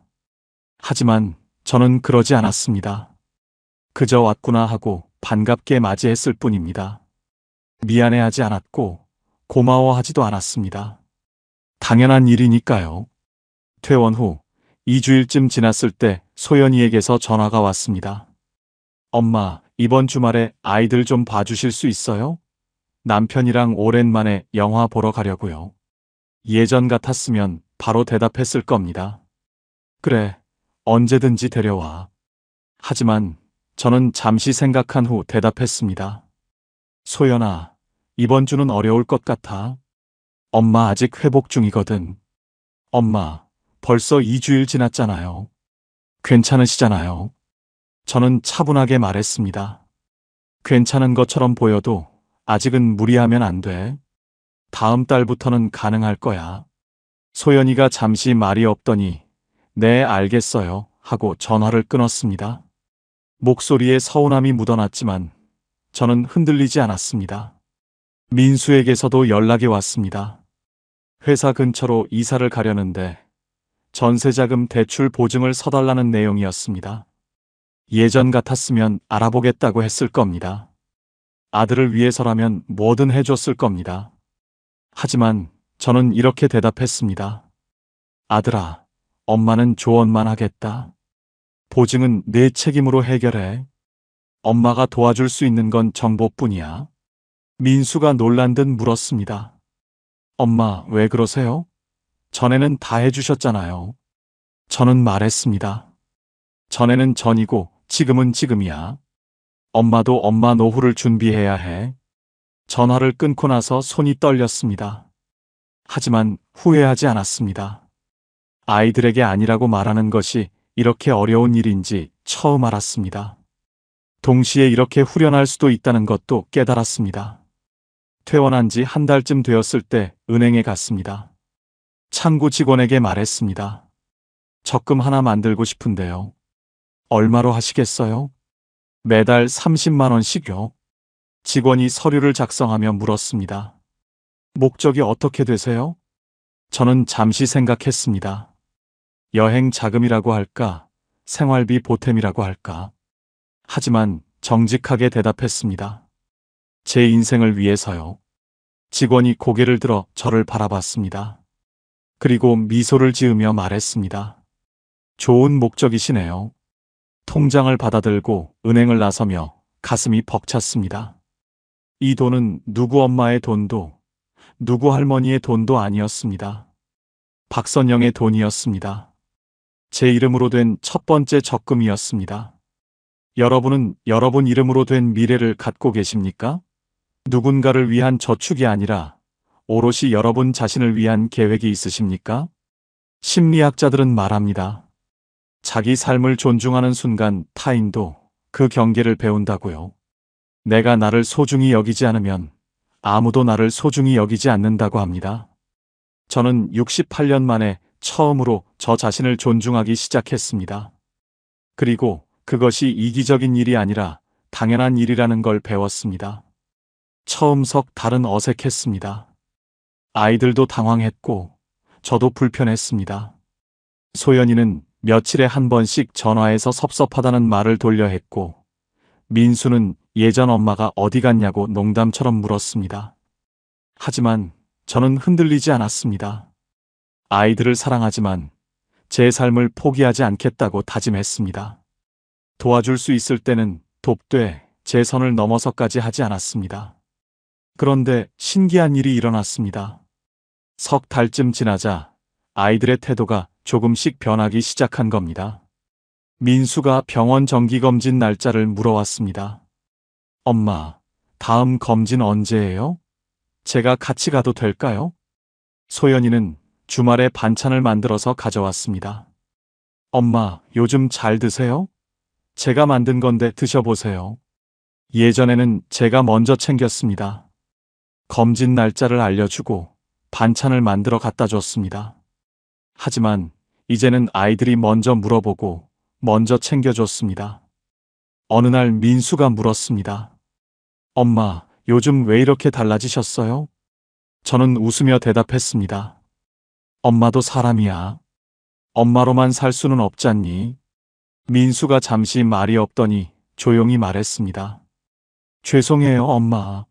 하지만 저는 그러지 않았습니다. 그저 왔구나 하고 반갑게 맞이했을 뿐입니다. 미안해하지 않았고 고마워하지도 않았습니다. 당연한 일이니까요. 퇴원 후 2주일쯤 지났을 때 소연이에게서 전화가 왔습니다. 엄마, 이번 주말에 아이들 좀 봐주실 수 있어요? 남편이랑 오랜만에 영화 보러 가려고요. 예전 같았으면 바로 대답했을 겁니다. 그래, 언제든지 데려와. 하지만 저는 잠시 생각한 후 대답했습니다. 소연아, 이번 주는 어려울 것 같아. 엄마 아직 회복 중이거든. 엄마, 벌써 2주일 지났잖아요. 괜찮으시잖아요. 저는 차분하게 말했습니다. 괜찮은 것처럼 보여도 아직은 무리하면 안 돼. 다음 달부터는 가능할 거야. 소연이가 잠시 말이 없더니 네, 알겠어요 하고 전화를 끊었습니다. 목소리에 서운함이 묻어났지만 저는 흔들리지 않았습니다. 민수에게서도 연락이 왔습니다. 회사 근처로 이사를 가려는데 전세자금 대출 보증을 서달라는 내용이었습니다. 예전 같았으면 알아보겠다고 했을 겁니다. 아들을 위해서라면 뭐든 해줬을 겁니다. 하지만 저는 이렇게 대답했습니다. 아들아, 엄마는 조언만 하겠다. 보증은 내 책임으로 해결해. 엄마가 도와줄 수 있는 건 정보뿐이야. 민수가 놀란 듯 물었습니다. 엄마, 왜 그러세요? 전에는 다 해주셨잖아요. 저는 말했습니다. 전에는 전이고 지금은 지금이야. 엄마도 엄마 노후를 준비해야 해. 전화를 끊고 나서 손이 떨렸습니다. 하지만 후회하지 않았습니다. 아이들에게 아니라고 말하는 것이 이렇게 어려운 일인지 처음 알았습니다. 동시에 이렇게 후련할 수도 있다는 것도 깨달았습니다. 퇴원한 지 한 달쯤 되었을 때 은행에 갔습니다. 창구 직원에게 말했습니다. 적금 하나 만들고 싶은데요. 얼마로 하시겠어요? 매달 30만 원씩요. 직원이 서류를 작성하며 물었습니다. 목적이 어떻게 되세요? 저는 잠시 생각했습니다. 여행 자금이라고 할까, 생활비 보탬이라고 할까. 하지만 정직하게 대답했습니다. 제 인생을 위해서요. 직원이 고개를 들어 저를 바라봤습니다. 그리고 미소를 지으며 말했습니다. 좋은 목적이시네요. 통장을 받아들고 은행을 나서며 가슴이 벅찼습니다. 이 돈은 누구 엄마의 돈도, 누구 할머니의 돈도 아니었습니다. 박선영의 돈이었습니다. 제 이름으로 된 첫 번째 적금이었습니다. 여러분은 여러분 이름으로 된 미래를 갖고 계십니까? 누군가를 위한 저축이 아니라 오롯이 여러분 자신을 위한 계획이 있으십니까? 심리학자들은 말합니다. 자기 삶을 존중하는 순간 타인도 그 경계를 배운다고요. 내가 나를 소중히 여기지 않으면 아무도 나를 소중히 여기지 않는다고 합니다. 저는 68년 만에 처음으로 저 자신을 존중하기 시작했습니다. 그리고 그것이 이기적인 일이 아니라 당연한 일이라는 걸 배웠습니다. 처음 석 달은 어색했습니다. 아이들도 당황했고 저도 불편했습니다. 소연이는 며칠에 한 번씩 전화해서 섭섭하다는 말을 돌려 했고 민수는 예전 엄마가 어디 갔냐고 농담처럼 물었습니다. 하지만 저는 흔들리지 않았습니다. 아이들을 사랑하지만 제 삶을 포기하지 않겠다고 다짐했습니다. 도와줄 수 있을 때는 돕되 제 선을 넘어서까지 하지 않았습니다. 그런데 신기한 일이 일어났습니다. 석 달쯤 지나자 아이들의 태도가 조금씩 변하기 시작한 겁니다. 민수가 병원 정기검진 날짜를 물어왔습니다. 엄마, 다음 검진 언제예요? 제가 같이 가도 될까요? 소연이는 주말에 반찬을 만들어서 가져왔습니다. 엄마, 요즘 잘 드세요? 제가 만든 건데 드셔보세요. 예전에는 제가 먼저 챙겼습니다. 검진 날짜를 알려주고 반찬을 만들어 갖다 줬습니다. 하지만 이제는 아이들이 먼저 물어보고 먼저 챙겨줬습니다. 어느 날 민수가 물었습니다. 엄마, 요즘 왜 이렇게 달라지셨어요? 저는 웃으며 대답했습니다. 엄마도 사람이야. 엄마로만 살 수는 없잖니. 민수가 잠시 말이 없더니 조용히 말했습니다. 죄송해요, 엄마.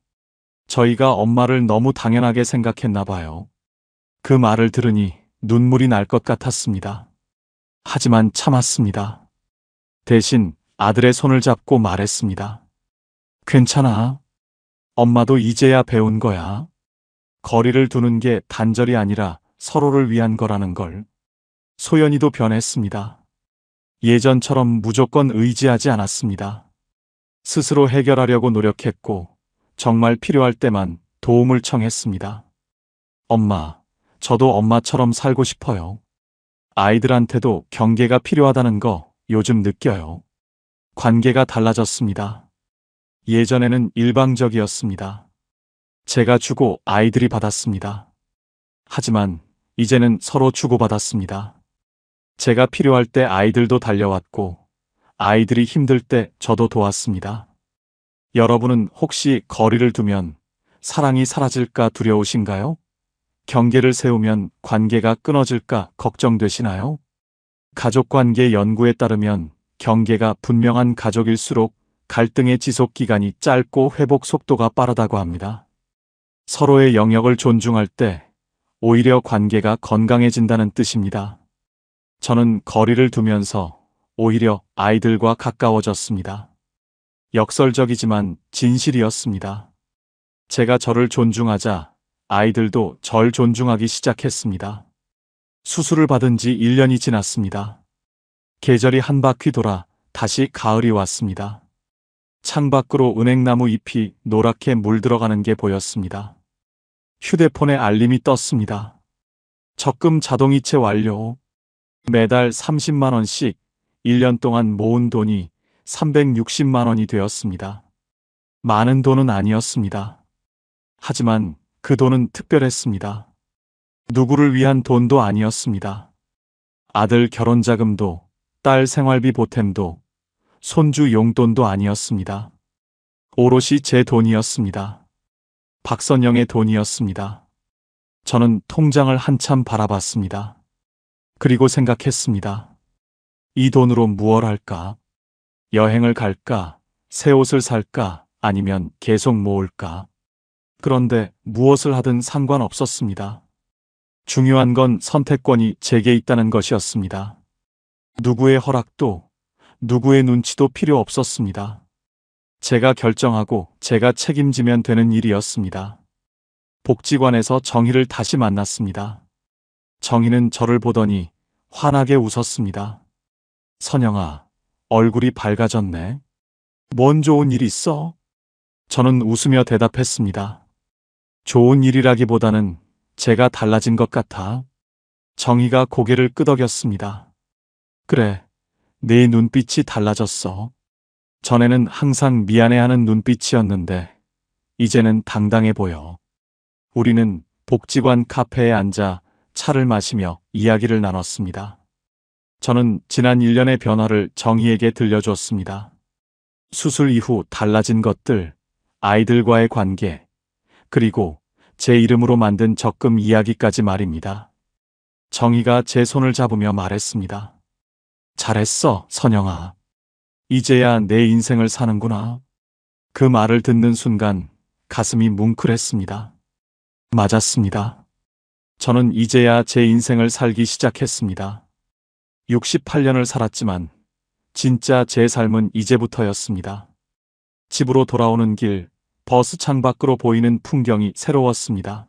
저희가 엄마를 너무 당연하게 생각했나 봐요. 그 말을 들으니 눈물이 날 것 같았습니다. 하지만 참았습니다. 대신 아들의 손을 잡고 말했습니다. 괜찮아. 엄마도 이제야 배운 거야. 거리를 두는 게 단절이 아니라 서로를 위한 거라는 걸. 소연이도 변했습니다. 예전처럼 무조건 의지하지 않았습니다. 스스로 해결하려고 노력했고, 정말 필요할 때만 도움을 청했습니다. 엄마, 저도 엄마처럼 살고 싶어요. 아이들한테도 경계가 필요하다는 거 요즘 느껴요. 관계가 달라졌습니다. 예전에는 일방적이었습니다. 제가 주고 아이들이 받았습니다. 하지만 이제는 서로 주고받았습니다. 제가 필요할 때 아이들도 달려왔고, 아이들이 힘들 때 저도 도왔습니다. 여러분은 혹시 거리를 두면 사랑이 사라질까 두려우신가요? 경계를 세우면 관계가 끊어질까 걱정되시나요? 가족관계 연구에 따르면 경계가 분명한 가족일수록 갈등의 지속 기간이 짧고 회복 속도가 빠르다고 합니다. 서로의 영역을 존중할 때 오히려 관계가 건강해진다는 뜻입니다. 저는 거리를 두면서 오히려 아이들과 가까워졌습니다. 역설적이지만 진실이었습니다. 제가 저를 존중하자 아이들도 절 존중하기 시작했습니다. 수술을 받은 지 1년이 지났습니다. 계절이 한 바퀴 돌아 다시 가을이 왔습니다. 창밖으로 은행나무 잎이 노랗게 물들어가는 게 보였습니다. 휴대폰에 알림이 떴습니다. 적금 자동이체 완료. 매달 30만 원씩 1년 동안 모은 돈이 360만 원이 되었습니다. 많은 돈은 아니었습니다. 하지만 그 돈은 특별했습니다. 누구를 위한 돈도 아니었습니다. 아들 결혼자금도, 딸 생활비 보탬도, 손주 용돈도 아니었습니다. 오롯이 제 돈이었습니다. 박선영의 돈이었습니다. 저는 통장을 한참 바라봤습니다. 그리고 생각했습니다. 이 돈으로 무얼 할까? 여행을 갈까? 새 옷을 살까? 아니면 계속 모을까? 그런데 무엇을 하든 상관없었습니다. 중요한 건 선택권이 제게 있다는 것이었습니다. 누구의 허락도, 누구의 눈치도 필요 없었습니다. 제가 결정하고 제가 책임지면 되는 일이었습니다. 복지관에서 정희를 다시 만났습니다. 정희는 저를 보더니 환하게 웃었습니다. 선영아, 얼굴이 밝아졌네. 뭔 좋은 일 있어? 저는 웃으며 대답했습니다. 좋은 일이라기보다는 제가 달라진 것 같아. 정희가 고개를 끄덕였습니다. 그래, 네 눈빛이 달라졌어. 전에는 항상 미안해하는 눈빛이었는데 이제는 당당해 보여. 우리는 복지관 카페에 앉아 차를 마시며 이야기를 나눴습니다. 저는 지난 1년의 변화를 정희에게 들려줬습니다. 수술 이후 달라진 것들, 아이들과의 관계, 그리고 제 이름으로 만든 적금 이야기까지 말입니다. 정희가 제 손을 잡으며 말했습니다. 잘했어, 선영아. 이제야 내 인생을 사는구나. 그 말을 듣는 순간 가슴이 뭉클했습니다. 맞았습니다. 저는 이제야 제 인생을 살기 시작했습니다. 68년을 살았지만 진짜 제 삶은 이제부터였습니다. 집으로 돌아오는 길, 버스 창밖으로 보이는 풍경이 새로웠습니다.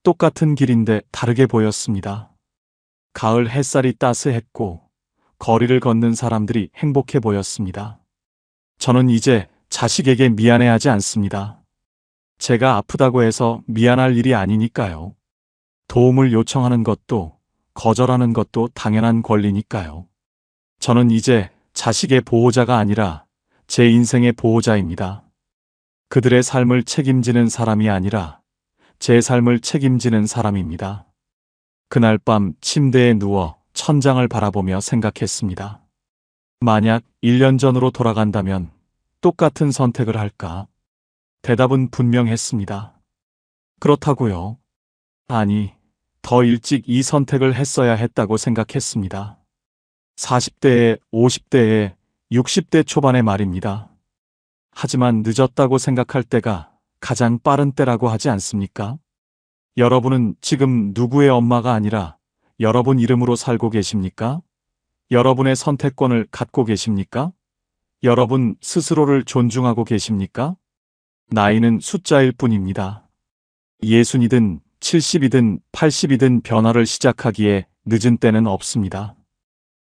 똑같은 길인데 다르게 보였습니다. 가을 햇살이 따스했고 거리를 걷는 사람들이 행복해 보였습니다. 저는 이제 자식에게 미안해하지 않습니다. 제가 아프다고 해서 미안할 일이 아니니까요. 도움을 요청하는 것도 거절하는 것도 당연한 권리니까요. 저는 이제 자식의 보호자가 아니라 제 인생의 보호자입니다. 그들의 삶을 책임지는 사람이 아니라 제 삶을 책임지는 사람입니다. 그날 밤 침대에 누워 천장을 바라보며 생각했습니다. 만약 1년 전으로 돌아간다면 똑같은 선택을 할까? 대답은 분명했습니다. 그렇다고요. 아니, 더 일찍 이 선택을 했어야 했다고 생각했습니다. 40대에, 50대에, 60대 초반의 말입니다. 하지만 늦었다고 생각할 때가 가장 빠른 때라고 하지 않습니까? 여러분은 지금 누구의 엄마가 아니라 여러분 이름으로 살고 계십니까? 여러분의 선택권을 갖고 계십니까? 여러분 스스로를 존중하고 계십니까? 나이는 숫자일 뿐입니다. 60이든 70이든 80이든 변화를 시작하기에 늦은 때는 없습니다.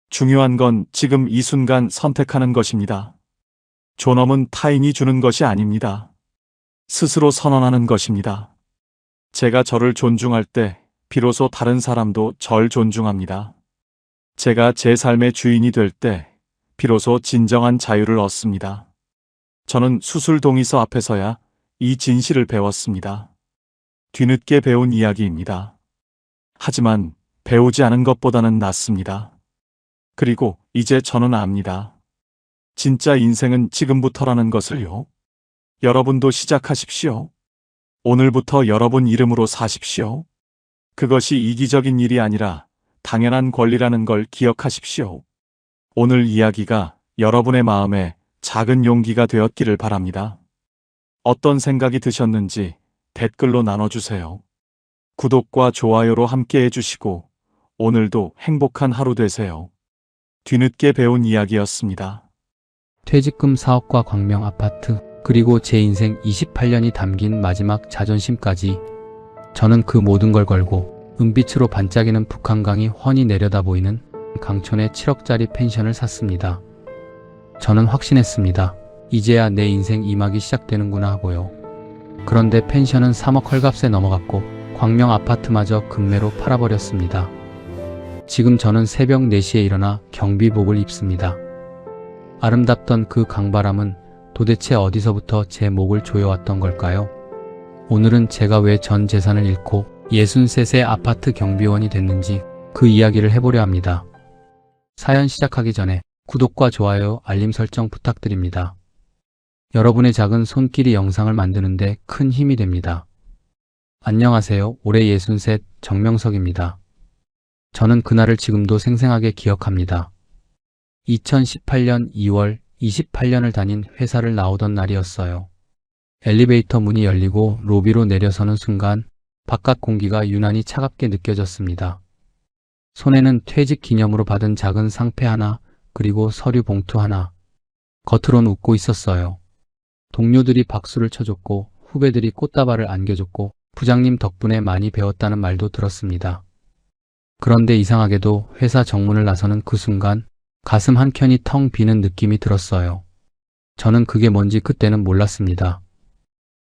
중요한 건 지금 이 순간 선택하는 것입니다. 존엄은 타인이 주는 것이 아닙니다. 스스로 선언하는 것입니다. 제가 저를 존중할 때 비로소 다른 사람도 절 존중합니다. 제가 제 삶의 주인이 될 때 비로소 진정한 자유를 얻습니다. 저는 수술 동의서 앞에서야 이 진실을 배웠습니다. 뒤늦게 배운 이야기입니다. 하지만 배우지 않은 것보다는 낫습니다. 그리고 이제 저는 압니다. 진짜 인생은 지금부터라는 것을요. 여러분도 시작하십시오. 오늘부터 여러분 이름으로 사십시오. 그것이 이기적인 일이 아니라 당연한 권리라는 걸 기억하십시오. 오늘 이야기가 여러분의 마음에 작은 용기가 되었기를 바랍니다. 어떤 생각이 드셨는지 댓글로 나눠주세요. 구독과 좋아요로 함께 해주시고 오늘도 행복한 하루 되세요. 뒤늦게 배운 이야기였습니다. 퇴직금 사업과 광명 아파트, 그리고 제 인생 28년이 담긴 마지막 자존심까지 저는 그 모든 걸 걸고 은빛으로 반짝이는 북한강이 훤히 내려다 보이는 강촌의 7억짜리 펜션을 샀습니다. 저는 확신했습니다. 이제야 내 인생 2막이 시작되는구나 하고요. 그런데 펜션은 3억 헐값에 넘어갔고 광명 아파트마저 금매로 팔아버렸습니다. 지금 저는 새벽 4시에 일어나 경비복을 입습니다. 아름답던 그 강바람은 도대체 어디서부터 제 목을 조여왔던 걸까요? 오늘은 제가 왜 전 재산을 잃고 63세 아파트 경비원이 됐는지 그 이야기를 해보려 합니다. 사연 시작하기 전에 구독과 좋아요, 알림 설정 부탁드립니다. 여러분의 작은 손길이 영상을 만드는데 큰 힘이 됩니다. 안녕하세요. 올해 63 정명석입니다. 저는 그날을 지금도 생생하게 기억합니다. 2018년 2월 28년을 다닌 회사를 나오던 날이었어요. 엘리베이터 문이 열리고 로비로 내려서는 순간 바깥 공기가 유난히 차갑게 느껴졌습니다. 손에는 퇴직 기념으로 받은 작은 상패 하나, 그리고 서류 봉투 하나. 겉으론 웃고 있었어요. 동료들이 박수를 쳐줬고 후배들이 꽃다발을 안겨줬고 부장님 덕분에 많이 배웠다는 말도 들었습니다. 그런데 이상하게도 회사 정문을 나서는 그 순간 가슴 한켠이 텅 비는 느낌이 들었어요. 저는 그게 뭔지 그때는 몰랐습니다.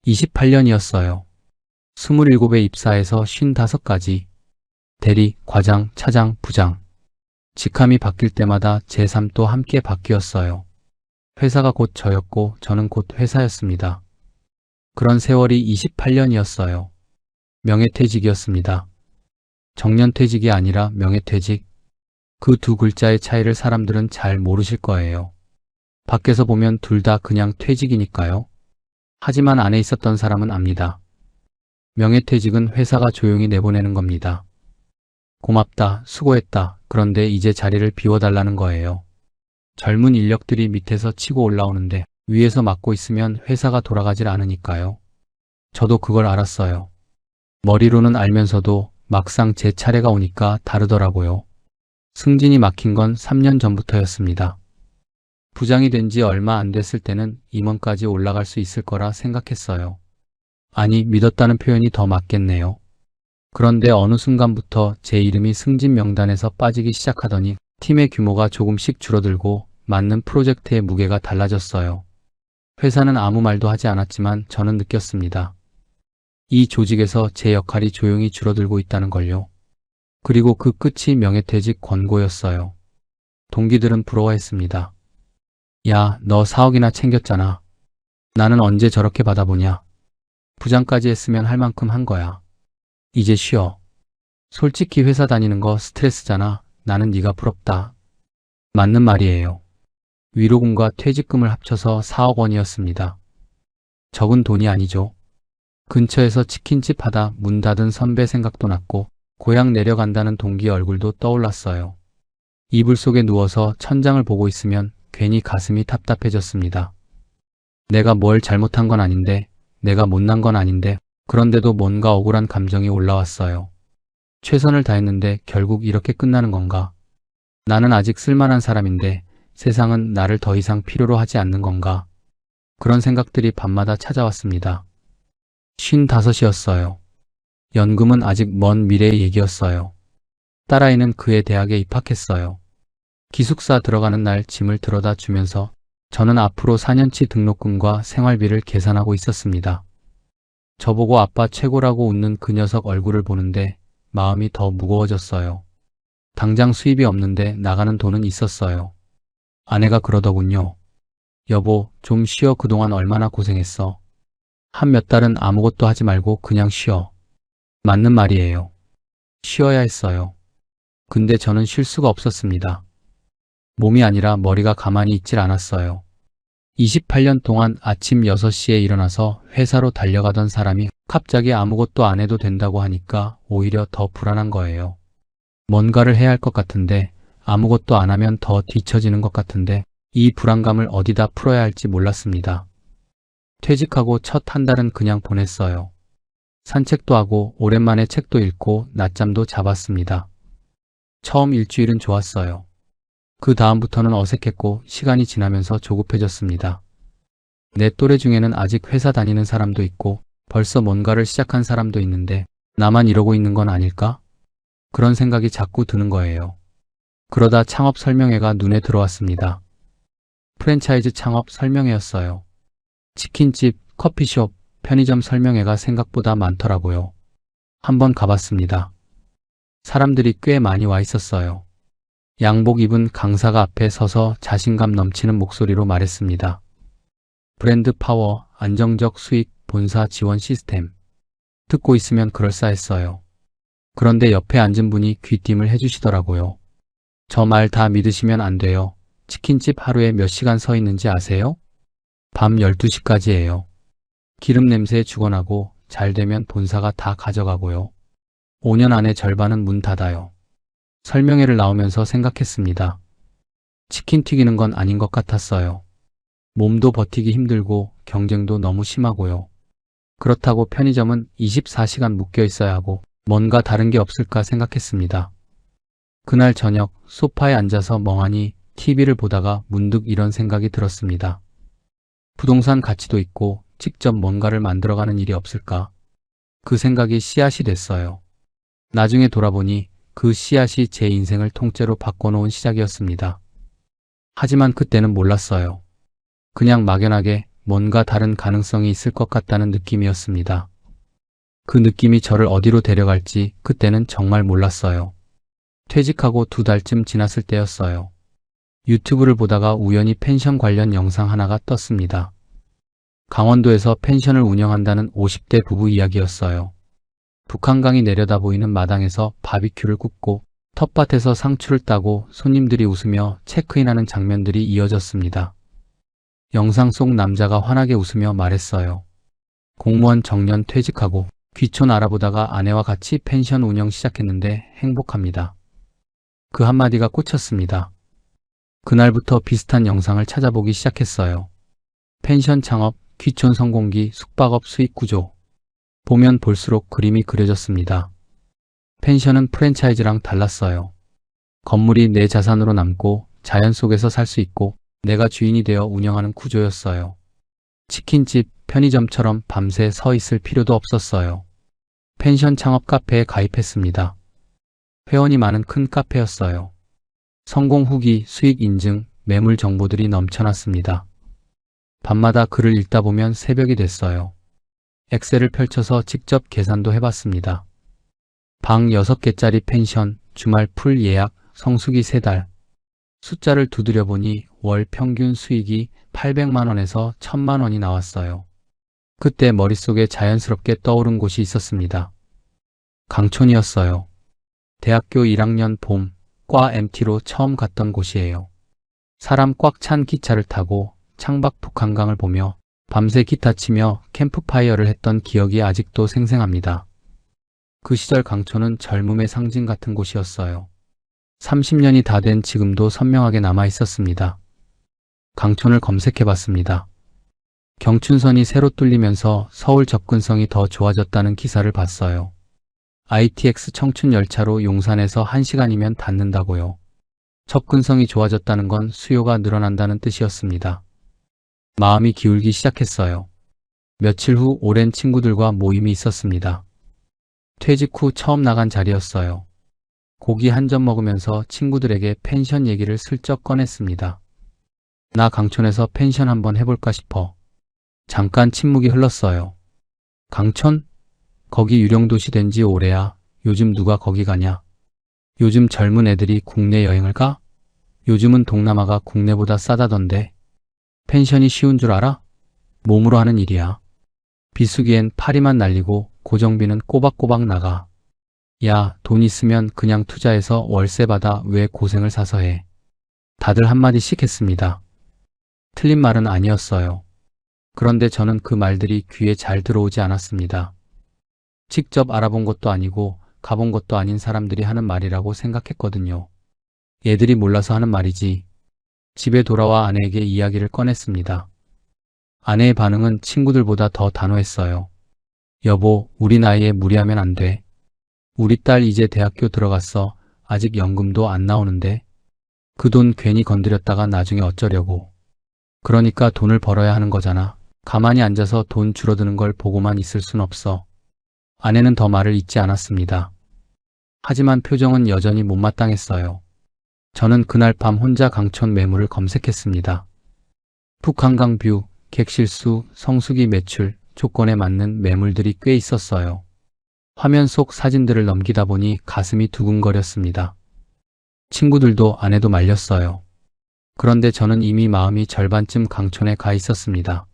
28년이었어요. 27에 입사해서 55까지. 대리, 과장, 차장, 부장. 직함이 바뀔 때마다 제 삶도 함께 바뀌었어요. 회사가 곧 저였고 저는 곧 회사였습니다. 그런 세월이 28년이었어요. 명예퇴직이었습니다. 정년퇴직이 아니라 명예퇴직. 그 두 글자의 차이를 사람들은 잘 모르실 거예요. 밖에서 보면 둘 다 그냥 퇴직이니까요. 하지만 안에 있었던 사람은 압니다. 명예퇴직은 회사가 조용히 내보내는 겁니다. 고맙다, 수고했다. 그런데 이제 자리를 비워달라는 거예요. 젊은 인력들이 밑에서 치고 올라오는데 위에서 막고 있으면 회사가 돌아가질 않으니까요. 저도 그걸 알았어요. 머리로는 알면서도 막상 제 차례가 오니까 다르더라고요. 승진이 막힌 건 3년 전부터였습니다. 부장이 된 지 얼마 안 됐을 때는 임원까지 올라갈 수 있을 거라 생각했어요. 아니, 믿었다는 표현이 더 맞겠네요. 그런데 어느 순간부터 제 이름이 승진 명단에서 빠지기 시작하더니 팀의 규모가 조금씩 줄어들고 맡는 프로젝트의 무게가 달라졌어요. 회사는 아무 말도 하지 않았지만 저는 느꼈습니다. 이 조직에서 제 역할이 조용히 줄어들고 있다는 걸요. 그리고 그 끝이 명예퇴직 권고였어요. 동기들은 부러워했습니다. 야, 너 4억이나 챙겼잖아. 나는 언제 저렇게 받아보냐. 부장까지 했으면 할 만큼 한 거야. 이제 쉬어. 솔직히 회사 다니는 거 스트레스잖아. 나는 네가 부럽다. 맞는 말이에요. 위로금과 퇴직금을 합쳐서 4억 원이었습니다. 적은 돈이 아니죠. 근처에서 치킨집 하다 문 닫은 선배 생각도 났고 고향 내려간다는 동기 얼굴도 떠올랐어요. 이불 속에 누워서 천장을 보고 있으면 괜히 가슴이 답답해졌습니다. 내가 뭘 잘못한 건 아닌데, 내가 못난 건 아닌데, 그런데도 뭔가 억울한 감정이 올라왔어요. 최선을 다했는데 결국 이렇게 끝나는 건가? 나는 아직 쓸만한 사람인데 세상은 나를 더 이상 필요로 하지 않는 건가? 그런 생각들이 밤마다 찾아왔습니다. 55이었어요. 연금은 아직 먼 미래의 얘기였어요. 딸아이는 그의 대학에 입학했어요. 기숙사 들어가는 날 짐을 들어다 주면서 저는 앞으로 4년치 등록금과 생활비를 계산하고 있었습니다. 저보고 아빠 최고라고 웃는 그 녀석 얼굴을 보는데 마음이 더 무거워졌어요. 당장 수입이 없는데 나가는 돈은 있었어요. 아내가 그러더군요. 여보, 좀 쉬어. 그동안 얼마나 고생했어. 한 몇 달은 아무것도 하지 말고 그냥 쉬어. 맞는 말이에요. 쉬어야 했어요. 근데 저는 쉴 수가 없었습니다. 몸이 아니라 머리가 가만히 있질 않았어요. 28년 동안 아침 6시에 일어나서 회사로 달려가던 사람이 갑자기 아무것도 안 해도 된다고 하니까 오히려 더 불안한 거예요. 뭔가를 해야 할 것 같은데 아무것도 안 하면 더 뒤처지는 것 같은데 이 불안감을 어디다 풀어야 할지 몰랐습니다. 퇴직하고 첫 한 달은 그냥 보냈어요. 산책도 하고 오랜만에 책도 읽고 낮잠도 잡았습니다. 처음 일주일은 좋았어요. 그 다음부터는 어색했고 시간이 지나면서 조급해졌습니다. 내 또래 중에는 아직 회사 다니는 사람도 있고 벌써 뭔가를 시작한 사람도 있는데 나만 이러고 있는 건 아닐까? 그런 생각이 자꾸 드는 거예요. 그러다 창업 설명회가 눈에 들어왔습니다. 프랜차이즈 창업 설명회였어요. 치킨집, 커피숍, 편의점 설명회가 생각보다 많더라고요. 한번 가봤습니다. 사람들이 꽤 많이 와 있었어요. 양복 입은 강사가 앞에 서서 자신감 넘치는 목소리로 말했습니다. 브랜드 파워, 안정적 수익, 본사 지원 시스템. 듣고 있으면 그럴싸했어요. 그런데 옆에 앉은 분이 귀띔을 해주시더라고요. 저 말 다 믿으시면 안 돼요. 치킨집 하루에 몇 시간 서 있는지 아세요? 밤 12시까지예요. 기름 냄새에 죽어나고 잘 되면 본사가 다 가져가고요. 5년 안에 절반은 문 닫아요. 설명회를 나오면서 생각했습니다. 치킨 튀기는 건 아닌 것 같았어요. 몸도 버티기 힘들고 경쟁도 너무 심하고요. 그렇다고 편의점은 24시간 묶여 있어야 하고 뭔가 다른 게 없을까 생각했습니다. 그날 저녁 소파에 앉아서 멍하니 TV를 보다가 문득 이런 생각이 들었습니다. 부동산 가치도 있고 직접 뭔가를 만들어가는 일이 없을까? 그 생각이 씨앗이 됐어요. 나중에 돌아보니 그 씨앗이 제 인생을 통째로 바꿔놓은 시작이었습니다. 하지만 그때는 몰랐어요. 그냥 막연하게 뭔가 다른 가능성이 있을 것 같다는 느낌이었습니다. 그 느낌이 저를 어디로 데려갈지 그때는 정말 몰랐어요. 퇴직하고 2달쯤 지났을 때였어요. 유튜브를 보다가 우연히 펜션 관련 영상 하나가 떴습니다. 강원도에서 펜션을 운영한다는 50대 부부 이야기였어요. 북한강이 내려다 보이는 마당에서 바비큐를 굽고 텃밭에서 상추를 따고 손님들이 웃으며 체크인하는 장면들이 이어졌습니다. 영상 속 남자가 환하게 웃으며 말했어요. 공무원 정년 퇴직하고 귀촌 알아보다가 아내와 같이 펜션 운영 시작했는데 행복합니다. 그 한마디가 꽂혔습니다. 그날부터 비슷한 영상을 찾아보기 시작했어요. 펜션 창업, 귀촌 성공기, 숙박업 수익 구조. 보면 볼수록 그림이 그려졌습니다. 펜션은 프랜차이즈랑 달랐어요. 건물이 내 자산으로 남고 자연 속에서 살 수 있고 내가 주인이 되어 운영하는 구조였어요. 치킨집, 편의점처럼 밤새 서 있을 필요도 없었어요. 펜션 창업 카페에 가입했습니다. 회원이 많은 큰 카페였어요. 성공 후기, 수익 인증, 매물 정보들이 넘쳐났습니다. 밤마다 글을 읽다 보면 새벽이 됐어요. 엑셀을 펼쳐서 직접 계산도 해봤습니다. 방 6개짜리 펜션, 주말 풀 예약, 성수기 3달. 숫자를 두드려 보니 월 평균 수익이 800만 원에서 1000만 원이 나왔어요. 그때 머릿속에 자연스럽게 떠오른 곳이 있었습니다. 강촌이었어요. 대학교 1학년 봄, 과 MT로 처음 갔던 곳이에요. 사람 꽉 찬 기차를 타고 창밖 북한강을 보며 밤새 기타 치며 캠프파이어를 했던 기억이 아직도 생생합니다. 그 시절 강촌은 젊음의 상징 같은 곳이었어요. 30년이 다 된 지금도 선명하게 남아 있었습니다. 강촌을 검색해봤습니다. 경춘선이 새로 뚫리면서 서울 접근성이 더 좋아졌다는 기사를 봤어요. ITX 청춘 열차로 용산에서 1시간이면 닿는다고요. 접근성이 좋아졌다는 건 수요가 늘어난다는 뜻이었습니다. 마음이 기울기 시작했어요. 며칠 후 오랜 친구들과 모임이 있었습니다. 퇴직 후 처음 나간 자리였어요. 고기 한 점 먹으면서 친구들에게 펜션 얘기를 슬쩍 꺼냈습니다. 나 강촌에서 펜션 한번 해볼까 싶어. 잠깐 침묵이 흘렀어요. 강촌? 거기 유령도시 된 지 오래야. 요즘 누가 거기 가냐? 요즘 젊은 애들이 국내 여행을 가? 요즘은 동남아가 국내보다 싸다던데. 펜션이 쉬운 줄 알아? 몸으로 하는 일이야. 비수기엔 파리만 날리고 고정비는 꼬박꼬박 나가. 야, 돈 있으면 그냥 투자해서 월세 받아 왜 고생을 사서 해. 다들 한마디씩 했습니다. 틀린 말은 아니었어요. 그런데 저는 그 말들이 귀에 잘 들어오지 않았습니다. 직접 알아본 것도 아니고 가본 것도 아닌 사람들이 하는 말이라고 생각했거든요. 얘들이 몰라서 하는 말이지. 집에 돌아와 아내에게 이야기를 꺼냈습니다. 아내의 반응은 친구들보다 더 단호했어요. 여보, 우리 나이에 무리하면 안 돼. 우리 딸 이제 대학교 들어갔어. 아직 연금도 안 나오는데. 그 돈 괜히 건드렸다가 나중에 어쩌려고. 그러니까 돈을 벌어야 하는 거잖아. 가만히 앉아서 돈 줄어드는 걸 보고만 있을 순 없어. 아내는 더 말을 잇지 않았습니다. 하지만 표정은 여전히 못마땅했어요. 저는 그날 밤 혼자 강촌 매물을 검색했습니다. 북한강 뷰, 객실수, 성수기 매출, 조건에 맞는 매물들이 꽤 있었어요. 화면 속 사진들을 넘기다 보니 가슴이 두근거렸습니다. 친구들도 아내도 말렸어요. 그런데 저는 이미 마음이 절반쯤 강촌에 가 있었습니다.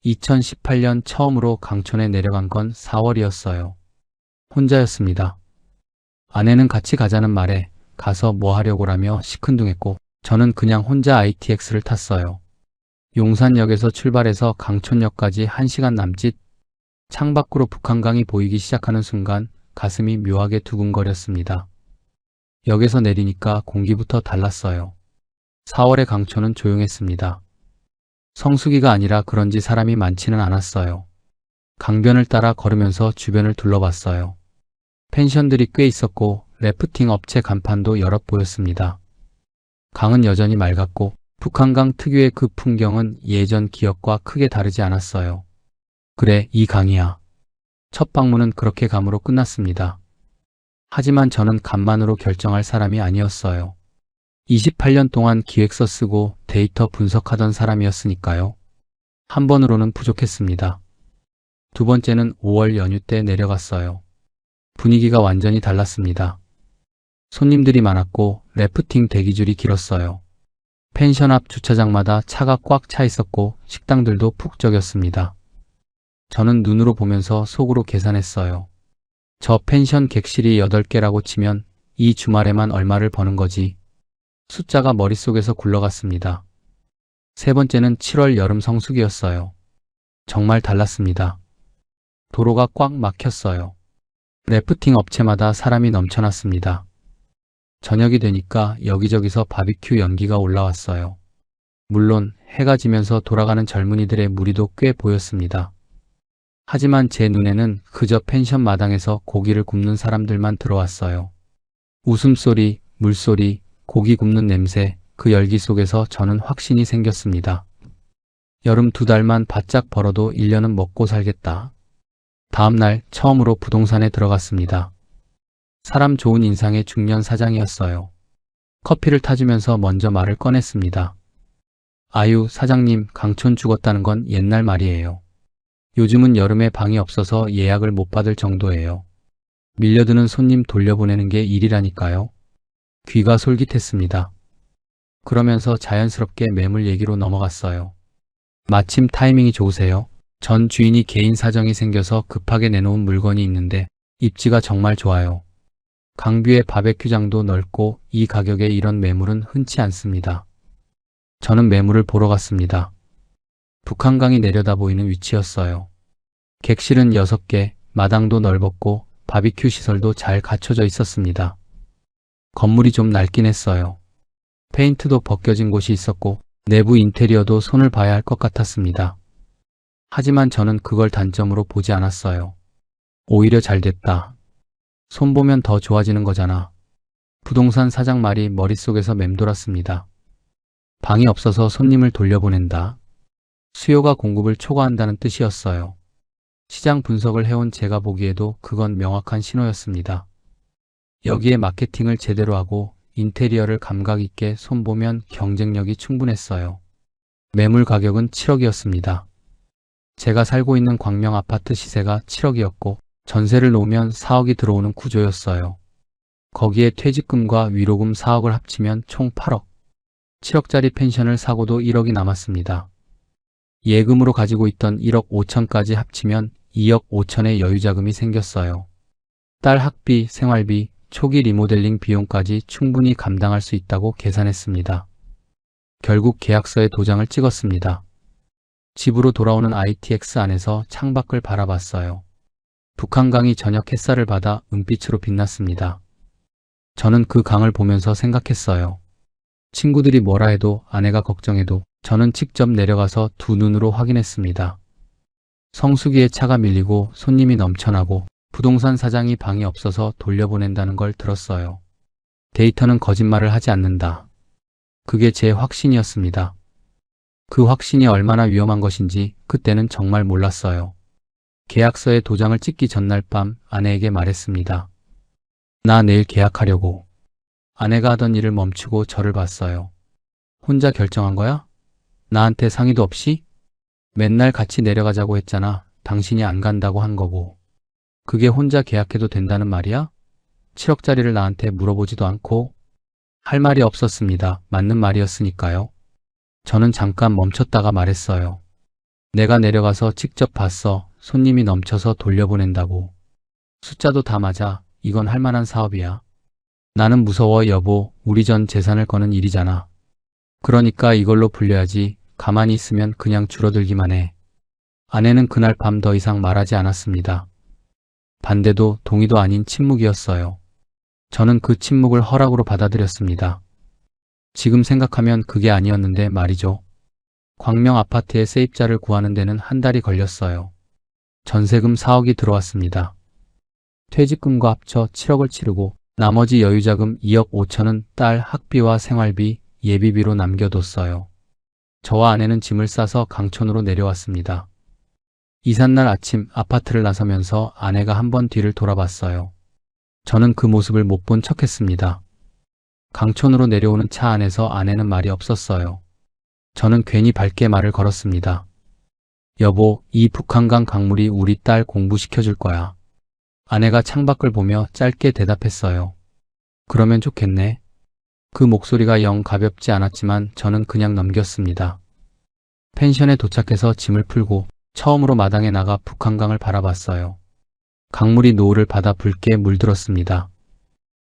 2018년 처음으로 강촌에 내려간 건 4월이었어요. 혼자였습니다. 아내는 같이 가자는 말에 가서 뭐 하려고라며 시큰둥했고 저는 그냥 혼자 ITX를 탔어요. 용산역에서 출발해서 강촌역까지 1시간 남짓. 창밖으로 북한강이 보이기 시작하는 순간 가슴이 묘하게 두근거렸습니다. 역에서 내리니까 공기부터 달랐어요. 4월의 강촌은 조용했습니다. 성수기가 아니라 그런지 사람이 많지는 않았어요. 강변을 따라 걸으면서 주변을 둘러봤어요. 펜션들이 꽤 있었고 래프팅 업체 간판도 여럿 보였습니다. 강은 여전히 맑았고 북한강 특유의 그 풍경은 예전 기억과 크게 다르지 않았어요. 그래, 이 강이야. 첫 방문은 그렇게 감으로 끝났습니다. 하지만 저는 간만으로 결정할 사람이 아니었어요. 28년 동안 기획서 쓰고 데이터 분석하던 사람이었으니까요. 한 번으로는 부족했습니다. 두 번째는 5월 연휴 때 내려갔어요. 분위기가 완전히 달랐습니다. 손님들이 많았고 래프팅 대기줄이 길었어요. 펜션 앞 주차장마다 차가 꽉 차 있었고 식당들도 푹 적였습니다. 저는 눈으로 보면서 속으로 계산했어요. 저 펜션 객실이 8개라고 치면 이 주말에만 얼마를 버는 거지. 숫자가 머릿속에서 굴러갔습니다. 세 번째는 7월 여름 성수기였어요. 정말 달랐습니다. 도로가 꽉 막혔어요. 래프팅 업체마다 사람이 넘쳐났습니다. 저녁이 되니까 여기저기서 바비큐 연기가 올라왔어요. 물론 해가 지면서 돌아가는 젊은이들의 무리도 꽤 보였습니다. 하지만 제 눈에는 그저 펜션 마당에서 고기를 굽는 사람들만 들어왔어요. 웃음소리, 물소리, 고기 굽는 냄새, 그 열기 속에서 저는 확신이 생겼습니다. 여름 2달만 바짝 벌어도 1년은 먹고 살겠다. 다음 날 처음으로 부동산에 들어갔습니다. 사람 좋은 인상의 중년 사장이었어요. 커피를 타주면서 먼저 말을 꺼냈습니다. 아유, 사장님, 강촌 죽었다는 건 옛날 말이에요. 요즘은 여름에 방이 없어서 예약을 못 받을 정도예요. 밀려드는 손님 돌려보내는 게 일이라니까요. 귀가 솔깃했습니다. 그러면서 자연스럽게 매물 얘기로 넘어갔어요. 마침 타이밍이 좋으세요. 전 주인이 개인 사정이 생겨서 급하게 내놓은 물건이 있는데 입지가 정말 좋아요. 강뷰에 바베큐장도 넓고 이 가격에 이런 매물은 흔치 않습니다. 저는 매물을 보러 갔습니다. 북한강이 내려다 보이는 위치였어요. 객실은 6개, 마당도 넓었고 바비큐 시설도 잘 갖춰져 있었습니다. 건물이 좀 낡긴 했어요. 페인트도 벗겨진 곳이 있었고 내부 인테리어도 손을 봐야 할 것 같았습니다. 하지만 저는 그걸 단점으로 보지 않았어요. 오히려 잘 됐다. 손보면 더 좋아지는 거잖아. 부동산 사장 말이 머릿속에서 맴돌았습니다. 방이 없어서 손님을 돌려보낸다. 수요가 공급을 초과한다는 뜻이었어요. 시장 분석을 해온 제가 보기에도 그건 명확한 신호였습니다. 여기에 마케팅을 제대로 하고 인테리어를 감각 있게 손보면 경쟁력이 충분했어요. 매물 가격은 7억이었습니다. 제가 살고 있는 광명 아파트 시세가 7억이었고 전세를 놓으면 4억이 들어오는 구조였어요. 거기에 퇴직금과 위로금 4억을 합치면 총 8억. 7억짜리 펜션을 사고도 1억이 남았습니다. 예금으로 가지고 있던 1억 5천까지 합치면 2억 5천의 여유자금이 생겼어요. 딸 학비, 생활비, 초기 리모델링 비용까지 충분히 감당할 수 있다고 계산했습니다. 결국 계약서에 도장을 찍었습니다. 집으로 돌아오는 ITX 안에서 창밖을 바라봤어요. 북한강이 저녁 햇살을 받아 은빛으로 빛났습니다. 저는 그 강을 보면서 생각했어요. 친구들이 뭐라 해도 아내가 걱정해도 저는 직접 내려가서 두 눈으로 확인했습니다. 성수기에 차가 밀리고 손님이 넘쳐나고 부동산 사장이 방이 없어서 돌려보낸다는 걸 들었어요. 데이터는 거짓말을 하지 않는다. 그게 제 확신이었습니다. 그 확신이 얼마나 위험한 것인지 그때는 정말 몰랐어요. 계약서에 도장을 찍기 전날 밤 아내에게 말했습니다. 나 내일 계약하려고. 아내가 하던 일을 멈추고 저를 봤어요. 혼자 결정한 거야? 나한테 상의도 없이? 맨날 같이 내려가자고 했잖아. 당신이 안 간다고 한 거고. 그게 혼자 계약해도 된다는 말이야? 7억짜리를 나한테 물어보지도 않고. 할 말이 없었습니다. 맞는 말이었으니까요. 저는 잠깐 멈췄다가 말했어요. 내가 내려가서 직접 봤어. 손님이 넘쳐서 돌려보낸다고. 숫자도 다 맞아. 이건 할 만한 사업이야. 나는 무서워, 여보. 우리 전 재산을 거는 일이잖아. 그러니까 이걸로 불려야지. 가만히 있으면 그냥 줄어들기만 해. 아내는 그날 밤 더 이상 말하지 않았습니다. 반대도 동의도 아닌 침묵이었어요. 저는 그 침묵을 허락으로 받아들였습니다. 지금 생각하면 그게 아니었는데 말이죠. 광명 아파트의 세입자를 구하는 데는 한 달이 걸렸어요. 전세금 4억이 들어왔습니다. 퇴직금과 합쳐 7억을 치르고 나머지 여유자금 2억 5천은 딸 학비와 생활비, 예비비로 남겨뒀어요. 저와 아내는 짐을 싸서 강촌으로 내려왔습니다. 이삿날 아침 아파트를 나서면서 아내가 한 번 뒤를 돌아봤어요. 저는 그 모습을 못 본 척했습니다. 강촌으로 내려오는 차 안에서 아내는 말이 없었어요. 저는 괜히 밝게 말을 걸었습니다. 여보, 이 북한강 강물이 우리 딸 공부시켜줄 거야. 아내가 창밖을 보며 짧게 대답했어요. 그러면 좋겠네. 그 목소리가 영 가볍지 않았지만 저는 그냥 넘겼습니다. 펜션에 도착해서 짐을 풀고 처음으로 마당에 나가 북한강을 바라봤어요. 강물이 노을을 받아 붉게 물들었습니다.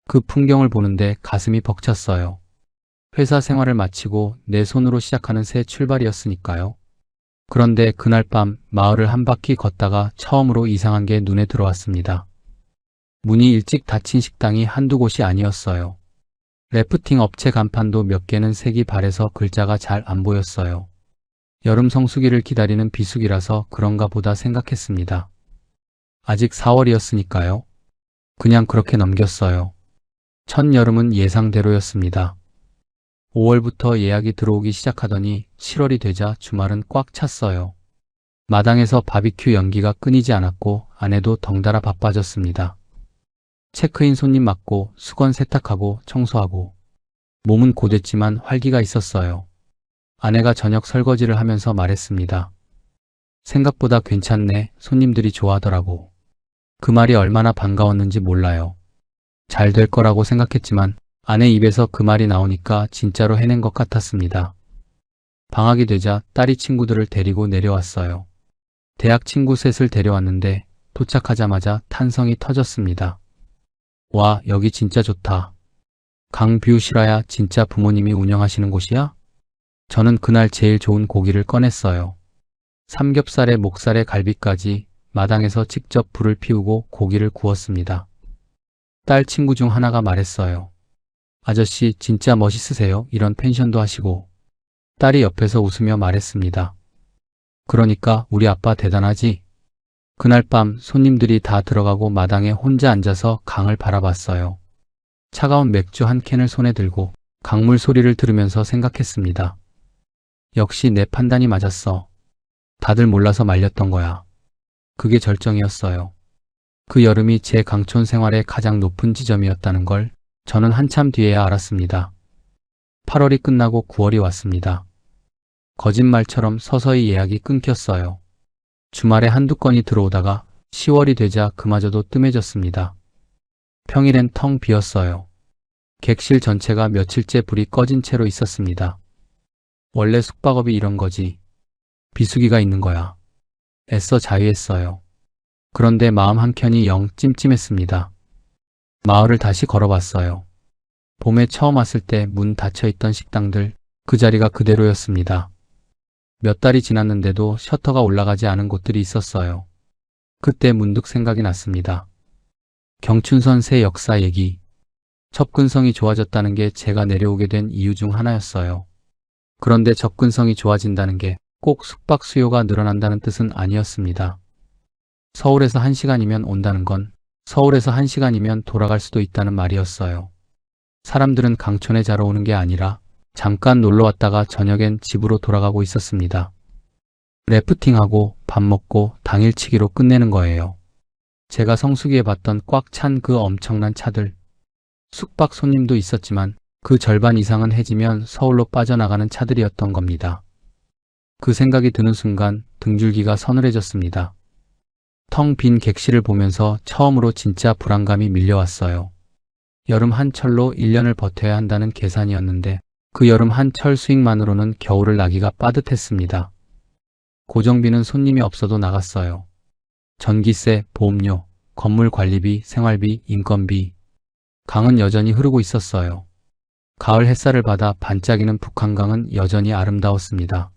그 풍경을 보는데 가슴이 벅찼어요. 회사 생활을 마치고 내 손으로 시작하는 새 출발이었으니까요. 그런데 그날 밤 마을을 한 바퀴 걷다가 처음으로 이상한 게 눈에 들어왔습니다. 문이 일찍 닫힌 식당이 한두 곳이 아니었어요. 래프팅 업체 간판도 몇 개는 색이 바래서 글자가 잘 안 보였어요. 여름 성수기를 기다리는 비수기라서 그런가 보다 생각했습니다. 아직 4월이었으니까요. 그냥 그렇게 넘겼어요. 첫 여름은 예상대로였습니다. 5월부터 예약이 들어오기 시작하더니 7월이 되자 주말은 꽉 찼어요. 마당에서 바비큐 연기가 끊이지 않았고 아내도 덩달아 바빠졌습니다. 체크인 손님 맞고 수건 세탁하고 청소하고 몸은 고됐지만 활기가 있었어요. 아내가 저녁 설거지를 하면서 말했습니다. 생각보다 괜찮네. 손님들이 좋아하더라고. 그 말이 얼마나 반가웠는지 몰라요. 잘 될 거라고 생각했지만 아내 입에서 그 말이 나오니까 진짜로 해낸 것 같았습니다. 방학이 되자 딸이 친구들을 데리고 내려왔어요. 대학 친구 셋을 데려왔는데 도착하자마자 탄성이 터졌습니다. 와, 여기 진짜 좋다. 강뷰 실화야. 진짜 부모님이 운영하시는 곳이야? 저는 그날 제일 좋은 고기를 꺼냈어요. 삼겹살에 목살에 갈비까지 마당에서 직접 불을 피우고 고기를 구웠습니다. 딸 친구 중 하나가 말했어요. 아저씨 진짜 멋있으세요. 이런 펜션도 하시고. 딸이 옆에서 웃으며 말했습니다. 그러니까 우리 아빠 대단하지? 그날 밤 손님들이 다 들어가고 마당에 혼자 앉아서 강을 바라봤어요. 차가운 맥주 한 캔을 손에 들고 강물 소리를 들으면서 생각했습니다. 역시 내 판단이 맞았어. 다들 몰라서 말렸던 거야. 그게 절정이었어요. 그 여름이 제 강촌 생활의 가장 높은 지점이었다는 걸 저는 한참 뒤에야 알았습니다. 8월이 끝나고 9월이 왔습니다. 거짓말처럼 서서히 예약이 끊겼어요. 주말에 한두 건이 들어오다가 10월이 되자 그마저도 뜸해졌습니다. 평일엔 텅 비었어요. 객실 전체가 며칠째 불이 꺼진 채로 있었습니다. 원래 숙박업이 이런 거지. 비수기가 있는 거야. 애써 자위했어요. 그런데 마음 한켠이 영 찜찜했습니다. 마을을 다시 걸어봤어요. 봄에 처음 왔을 때 문 닫혀있던 식당들, 그 자리가 그대로였습니다. 몇 달이 지났는데도 셔터가 올라가지 않은 곳들이 있었어요. 그때 문득 생각이 났습니다. 경춘선 새 역사 얘기. 접근성이 좋아졌다는 게 제가 내려오게 된 이유 중 하나였어요. 그런데 접근성이 좋아진다는 게 꼭 숙박 수요가 늘어난다는 뜻은 아니었습니다. 서울에서 1시간이면 온다는 건 서울에서 1시간이면 돌아갈 수도 있다는 말이었어요. 사람들은 강촌에 자러 오는 게 아니라 잠깐 놀러 왔다가 저녁엔 집으로 돌아가고 있었습니다. 래프팅하고 밥 먹고 당일치기로 끝내는 거예요. 제가 성수기에 봤던 꽉 찬 그 엄청난 차들. 숙박 손님도 있었지만 그 절반 이상은 해지면 서울로 빠져나가는 차들이었던 겁니다. 그 생각이 드는 순간 등줄기가 서늘해졌습니다. 텅 빈 객실을 보면서 처음으로 진짜 불안감이 밀려왔어요. 여름 한철로 1년을 버텨야 한다는 계산이었는데 그 여름 한철 수익만으로는 겨울을 나기가 빠듯했습니다. 고정비는 손님이 없어도 나갔어요. 전기세, 보험료, 건물 관리비, 생활비, 인건비. 강은 여전히 흐르고 있었어요. 가을 햇살을 받아 반짝이는 북한강은 여전히 아름다웠습니다.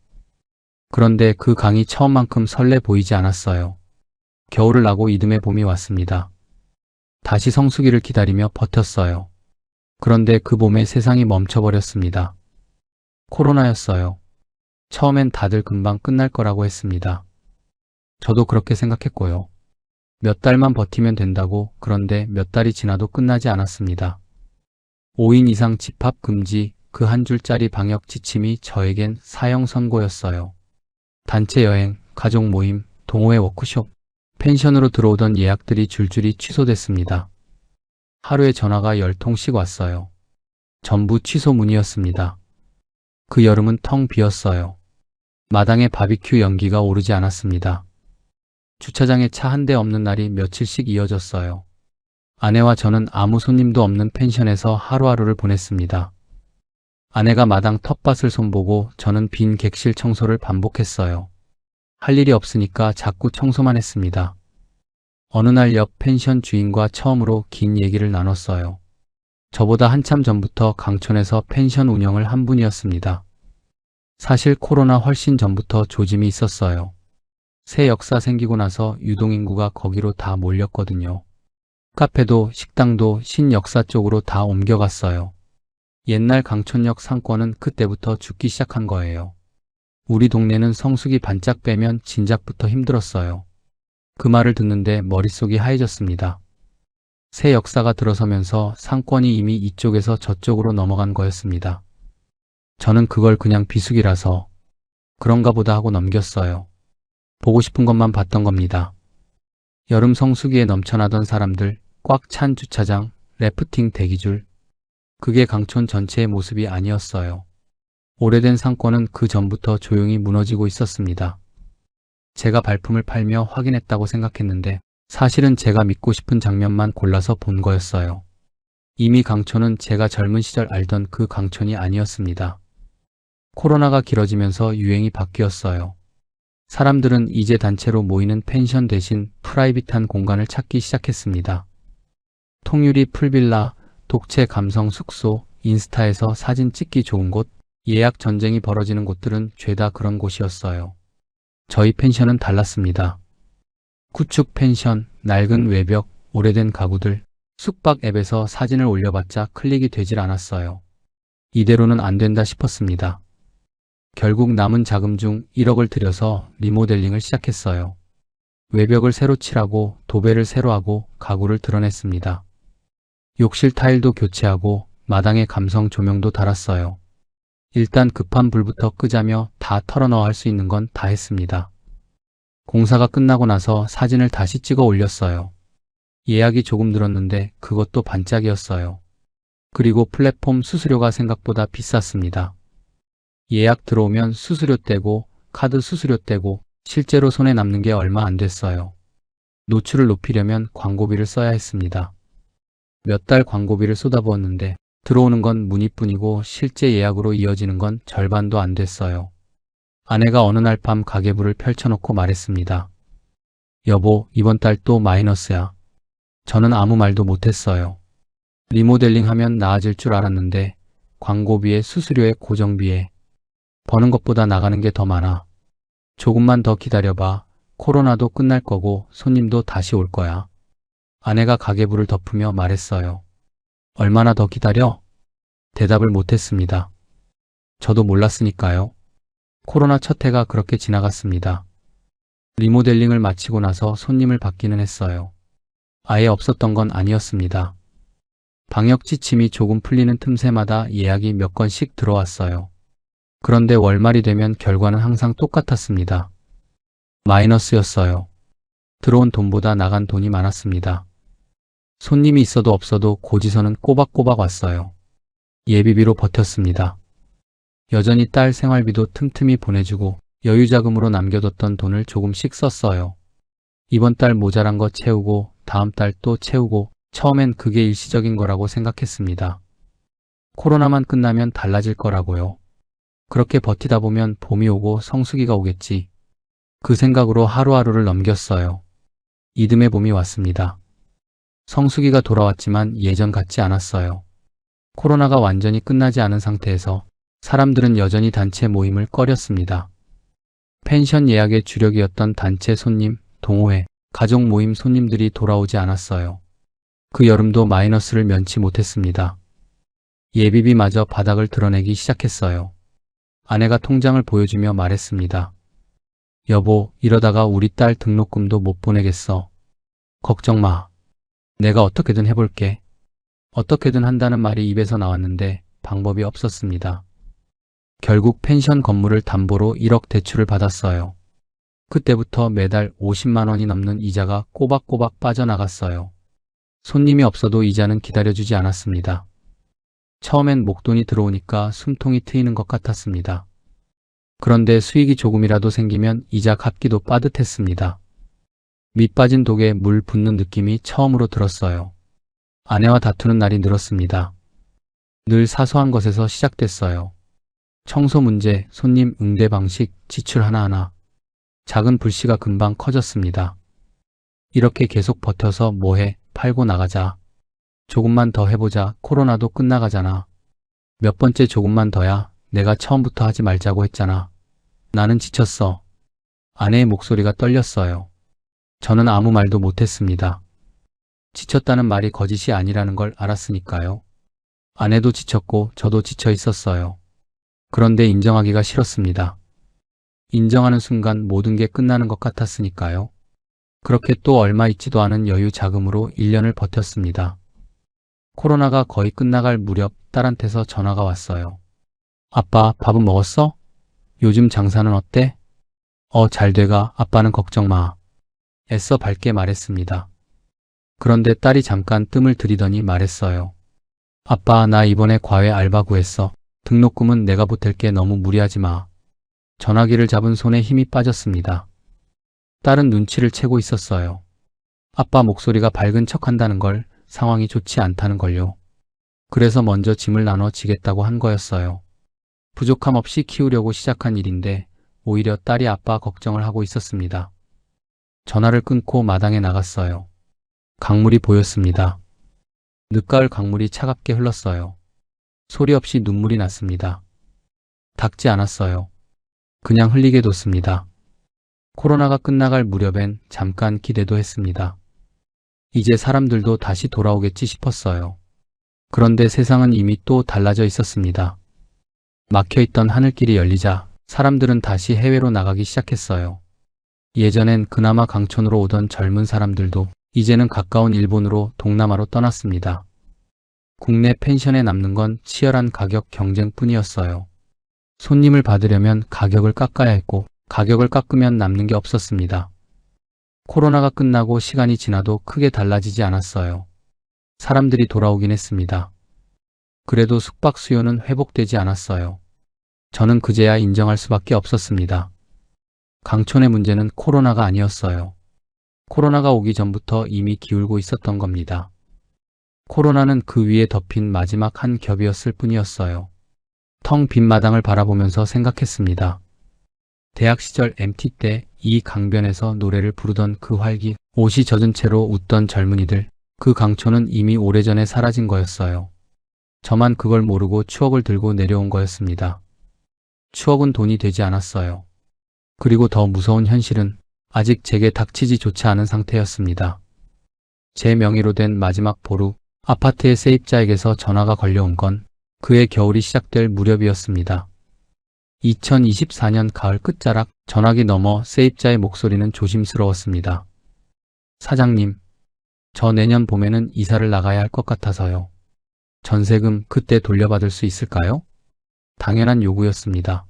그런데 그 강이 처음만큼 설레 보이지 않았어요. 겨울을 나고 이듬해 봄이 왔습니다. 다시 성수기를 기다리며 버텼어요. 그런데 그 봄에 세상이 멈춰버렸습니다. 코로나였어요. 처음엔 다들 금방 끝날 거라고 했습니다. 저도 그렇게 생각했고요. 몇 달만 버티면 된다고. 그런데 몇 달이 지나도 끝나지 않았습니다. 5인 이상 집합 금지, 그 한 줄짜리 방역 지침이 저에겐 사형 선고였어요. 단체 여행, 가족 모임, 동호회 워크숍, 펜션으로 들어오던 예약들이 줄줄이 취소됐습니다. 하루에 전화가 10통씩 왔어요. 전부 취소 문의였습니다. 그 여름은 텅 비었어요. 마당에 바비큐 연기가 오르지 않았습니다. 주차장에 차 한 대 없는 날이 며칠씩 이어졌어요. 아내와 저는 아무 손님도 없는 펜션에서 하루하루를 보냈습니다. 아내가 마당 텃밭을 손보고 저는 빈 객실 청소를 반복했어요. 할 일이 없으니까 자꾸 청소만 했습니다. 어느 날 옆 펜션 주인과 처음으로 긴 얘기를 나눴어요. 저보다 한참 전부터 강촌에서 펜션 운영을 한 분이었습니다. 사실 코로나 훨씬 전부터 조짐이 있었어요. 새 역사 생기고 나서 유동인구가 거기로 다 몰렸거든요. 카페도 식당도 신역사 쪽으로 다 옮겨갔어요. 옛날 강촌역 상권은 그때부터 죽기 시작한 거예요. 우리 동네는 성수기 반짝 빼면 진작부터 힘들었어요. 그 말을 듣는데 머릿속이 하얘졌습니다. 새 역사가 들어서면서 상권이 이미 이쪽에서 저쪽으로 넘어간 거였습니다. 저는 그걸 그냥 비수기라서 그런가 보다 하고 넘겼어요. 보고 싶은 것만 봤던 겁니다. 여름 성수기에 넘쳐나던 사람들, 꽉 찬 주차장, 래프팅 대기줄. 그게 강촌 전체의 모습이 아니었어요. 오래된 상권은 그 전부터 조용히 무너지고 있었습니다. 제가 발품을 팔며 확인했다고 생각했는데 사실은 제가 믿고 싶은 장면만 골라서 본 거였어요. 이미 강촌은 제가 젊은 시절 알던 그 강촌이 아니었습니다. 코로나가 길어지면서 유행이 바뀌었어요. 사람들은 이제 단체로 모이는 펜션 대신 프라이빗한 공간을 찾기 시작했습니다. 통유리 풀빌라, 독채 감성 숙소, 인스타에서 사진 찍기 좋은 곳, 예약 전쟁이 벌어지는 곳들은 죄다 그런 곳이었어요. 저희 펜션은 달랐습니다. 구축 펜션, 낡은 외벽, 오래된 가구들, 숙박 앱에서 사진을 올려봤자 클릭이 되질 않았어요. 이대로는 안 된다 싶었습니다. 결국 남은 자금 중 1억을 들여서 리모델링을 시작했어요. 외벽을 새로 칠하고 도배를 새로 하고 가구를 드러냈습니다. 욕실 타일도 교체하고 마당에 감성 조명도 달았어요. 일단 급한 불부터 끄자며 다 털어넣어 할 수 있는 건 다 했습니다. 공사가 끝나고 나서 사진을 다시 찍어 올렸어요. 예약이 조금 늘었는데 그것도 반짝이었어요. 그리고 플랫폼 수수료가 생각보다 비쌌습니다. 예약 들어오면 수수료 떼고 카드 수수료 떼고 실제로 손에 남는 게 얼마 안 됐어요. 노출을 높이려면 광고비를 써야 했습니다. 몇 달 광고비를 쏟아부었는데 들어오는 건 문의뿐이고 실제 예약으로 이어지는 건 절반도 안 됐어요. 아내가 어느 날 밤 가계부를 펼쳐놓고 말했습니다. 여보, 이번 달 또 마이너스야. 저는 아무 말도 못했어요. 리모델링 하면 나아질 줄 알았는데 광고비에 수수료에 고정비에 버는 것보다 나가는 게 더 많아. 조금만 더 기다려봐. 코로나도 끝날 거고 손님도 다시 올 거야. 아내가 가계부를 덮으며 말했어요. 얼마나 더 기다려? 대답을 못했습니다. 저도 몰랐으니까요. 코로나 첫 해가 그렇게 지나갔습니다. 리모델링을 마치고 나서 손님을 받기는 했어요. 아예 없었던 건 아니었습니다. 방역 지침이 조금 풀리는 틈새마다 예약이 몇 건씩 들어왔어요. 그런데 월말이 되면 결과는 항상 똑같았습니다. 마이너스였어요. 들어온 돈보다 나간 돈이 많았습니다. 손님이 있어도 없어도 고지서는 꼬박꼬박 왔어요. 예비비로 버텼습니다. 여전히 딸 생활비도 틈틈이 보내주고 여유자금으로 남겨뒀던 돈을 조금씩 썼어요. 이번 달 모자란 거 채우고 다음 달 또 채우고 처음엔 그게 일시적인 거라고 생각했습니다. 코로나만 끝나면 달라질 거라고요. 그렇게 버티다 보면 봄이 오고 성수기가 오겠지. 그 생각으로 하루하루를 넘겼어요. 이듬해 봄이 왔습니다. 성수기가 돌아왔지만 예전 같지 않았어요. 코로나가 완전히 끝나지 않은 상태에서 사람들은 여전히 단체 모임을 꺼렸습니다. 펜션 예약의 주력이었던 단체 손님, 동호회, 가족 모임 손님들이 돌아오지 않았어요. 그 여름도 마이너스를 면치 못했습니다. 예비비마저 바닥을 드러내기 시작했어요. 아내가 통장을 보여주며 말했습니다. 여보, 이러다가 우리 딸 등록금도 못 보내겠어. 걱정 마. 내가 어떻게든 해볼게. 어떻게든 한다는 말이 입에서 나왔는데 방법이 없었습니다. 결국 펜션 건물을 담보로 1억 대출을 받았어요. 그때부터 매달 50만 원이 넘는 이자가 꼬박꼬박 빠져나갔어요. 손님이 없어도 이자는 기다려주지 않았습니다. 처음엔 목돈이 들어오니까 숨통이 트이는 것 같았습니다. 그런데 수익이 조금이라도 생기면 이자 갚기도 빠듯했습니다. 밑 빠진 독에 물 붓는 느낌이 처음으로 들었어요. 아내와 다투는 날이 늘었습니다. 늘 사소한 것에서 시작됐어요. 청소 문제, 손님 응대 방식, 지출 하나하나. 작은 불씨가 금방 커졌습니다. 이렇게 계속 버텨서 뭐해, 팔고 나가자. 조금만 더 해보자, 코로나도 끝나가잖아. 몇 번째 조금만 더야, 내가 처음부터 하지 말자고 했잖아. 나는 지쳤어. 아내의 목소리가 떨렸어요. 저는 아무 말도 못했습니다. 지쳤다는 말이 거짓이 아니라는 걸 알았으니까요. 아내도 지쳤고 저도 지쳐 있었어요. 그런데 인정하기가 싫었습니다. 인정하는 순간 모든 게 끝나는 것 같았으니까요. 그렇게 또 얼마 있지도 않은 여유 자금으로 1년을 버텼습니다. 코로나가 거의 끝나갈 무렵 딸한테서 전화가 왔어요. 아빠, 밥은 먹었어? 요즘 장사는 어때? 잘 돼가. 아빠는 걱정 마. 애써 밝게 말했습니다. 그런데 딸이 잠깐 뜸을 들이더니 말했어요. 아빠, 나 이번에 과외 알바 구했어. 등록금은 내가 보탤게. 너무 무리하지 마. 전화기를 잡은 손에 힘이 빠졌습니다. 딸은 눈치를 채고 있었어요. 아빠 목소리가 밝은 척 한다는 걸, 상황이 좋지 않다는 걸요. 그래서 먼저 짐을 나눠 지겠다고 한 거였어요. 부족함 없이 키우려고 시작한 일인데 오히려 딸이 아빠 걱정을 하고 있었습니다. 전화를 끊고 마당에 나갔어요. 강물이 보였습니다. 늦가을 강물이 차갑게 흘렀어요. 소리 없이 눈물이 났습니다. 닦지 않았어요. 그냥 흘리게 뒀습니다. 코로나가 끝나갈 무렵엔 잠깐 기대도 했습니다. 이제 사람들도 다시 돌아오겠지 싶었어요. 그런데 세상은 이미 또 달라져 있었습니다. 막혀있던 하늘길이 열리자 사람들은 다시 해외로 나가기 시작했어요. 예전엔 그나마 강촌으로 오던 젊은 사람들도 이제는 가까운 일본으로 동남아로 떠났습니다. 국내 펜션에 남는 건 치열한 가격 경쟁뿐이었어요. 손님을 받으려면 가격을 깎아야 했고 가격을 깎으면 남는 게 없었습니다. 코로나가 끝나고 시간이 지나도 크게 달라지지 않았어요. 사람들이 돌아오긴 했습니다. 그래도 숙박 수요는 회복되지 않았어요. 저는 그제야 인정할 수밖에 없었습니다. 강촌의 문제는 코로나가 아니었어요. 코로나가 오기 전부터 이미 기울고 있었던 겁니다. 코로나는 그 위에 덮인 마지막 한 겹이었을 뿐이었어요. 텅 빈 마당을 바라보면서 생각했습니다. 대학 시절 MT 때 이 강변에서 노래를 부르던 그 활기, 옷이 젖은 채로 웃던 젊은이들, 그 강촌은 이미 오래전에 사라진 거였어요. 저만 그걸 모르고 추억을 들고 내려온 거였습니다. 추억은 돈이 되지 않았어요. 그리고 더 무서운 현실은 아직 제게 닥치지조차 않은 상태였습니다. 제 명의로 된 마지막 보루, 아파트의 세입자에게서 전화가 걸려온 건 그의 겨울이 시작될 무렵이었습니다. 2024년 가을 끝자락 전화기 너머 세입자의 목소리는 조심스러웠습니다. 사장님, 저 내년 봄에는 이사를 나가야 할 것 같아서요. 전세금 그때 돌려받을 수 있을까요? 당연한 요구였습니다.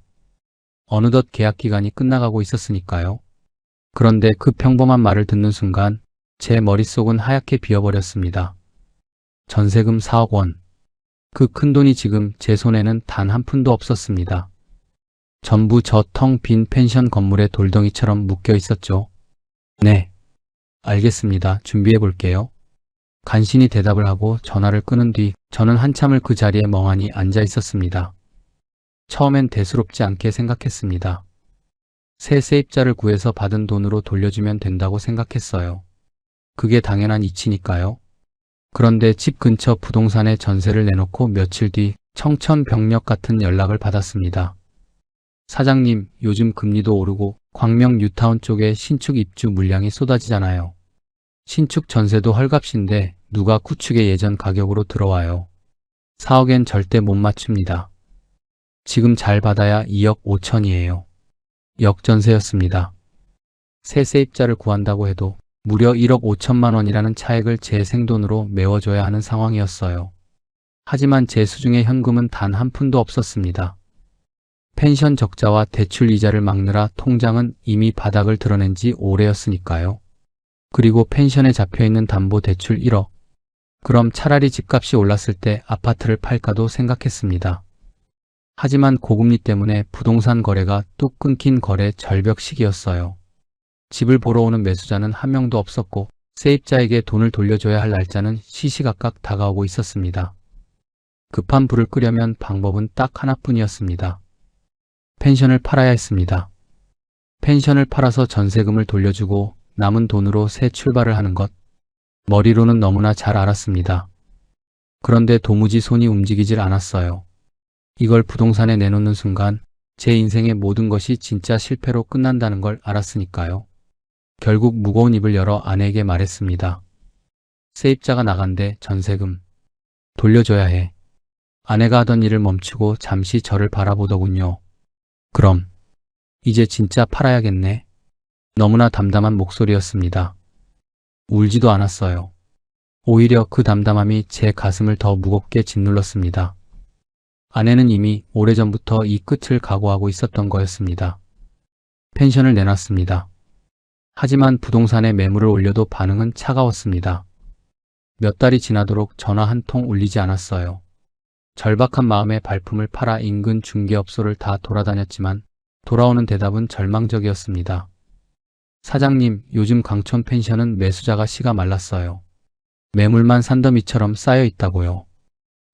어느덧 계약 기간이 끝나가고 있었으니까요. 그런데 그 평범한 말을 듣는 순간 제 머릿속은 하얗게 비어버렸습니다. 전세금 4억 원. 그 큰돈이 지금 제 손에는 단 한 푼도 없었습니다. 전부 저 텅 빈 펜션 건물의 돌덩이처럼 묶여 있었죠. 네. 알겠습니다. 준비해 볼게요. 간신히 대답을 하고 전화를 끊은 뒤 저는 한참을 그 자리에 멍하니 앉아 있었습니다. 처음엔 대수롭지 않게 생각했습니다. 새 세입자를 구해서 받은 돈으로 돌려주면 된다고 생각했어요. 그게 당연한 이치니까요. 그런데 집 근처 부동산에 전세를 내놓고 며칠 뒤 청천벽력 같은 연락을 받았습니다. 사장님, 요즘 금리도 오르고 광명 뉴타운 쪽에 신축 입주 물량이 쏟아지잖아요. 신축 전세도 헐값인데 누가 구축의 예전 가격으로 들어와요. 4억엔 절대 못 맞춥니다. 지금 잘 받아야 2억 5천이에요. 역전세였습니다. 새 세입자를 구한다고 해도 무려 1억 5천만 원이라는 차액을 제 생돈으로 메워줘야 하는 상황이었어요. 하지만 제 수중에 현금은 단 한 푼도 없었습니다. 펜션 적자와 대출 이자를 막느라 통장은 이미 바닥을 드러낸 지 오래였으니까요. 그리고 펜션에 잡혀있는 담보 대출 1억. 그럼 차라리 집값이 올랐을 때 아파트를 팔까도 생각했습니다. 하지만 고금리 때문에 부동산 거래가 뚝 끊긴 거래 절벽 시기였어요. 집을 보러 오는 매수자는 한 명도 없었고 세입자에게 돈을 돌려줘야 할 날짜는 시시각각 다가오고 있었습니다. 급한 불을 끄려면 방법은 딱 하나뿐이었습니다. 펜션을 팔아야 했습니다. 펜션을 팔아서 전세금을 돌려주고 남은 돈으로 새 출발을 하는 것. 머리로는 너무나 잘 알았습니다. 그런데 도무지 손이 움직이질 않았어요. 이걸 부동산에 내놓는 순간 제 인생의 모든 것이 진짜 실패로 끝난다는 걸 알았으니까요. 결국 무거운 입을 열어 아내에게 말했습니다. 세입자가 나간대. 전세금 돌려줘야 해. 아내가 하던 일을 멈추고 잠시 저를 바라보더군요. 그럼 이제 진짜 팔아야겠네. 너무나 담담한 목소리였습니다. 울지도 않았어요. 오히려 그 담담함이 제 가슴을 더 무겁게 짓눌렀습니다. 아내는 이미 오래전부터 이 끝을 각오하고 있었던 거였습니다. 펜션을 내놨습니다. 하지만 부동산에 매물을 올려도 반응은 차가웠습니다. 몇 달이 지나도록 전화 한 통 울리지 않았어요. 절박한 마음에 발품을 팔아 인근 중개업소를 다 돌아다녔지만 돌아오는 대답은 절망적이었습니다. 사장님, 요즘 강촌 펜션은 매수자가 씨가 말랐어요. 매물만 산더미처럼 쌓여 있다고요.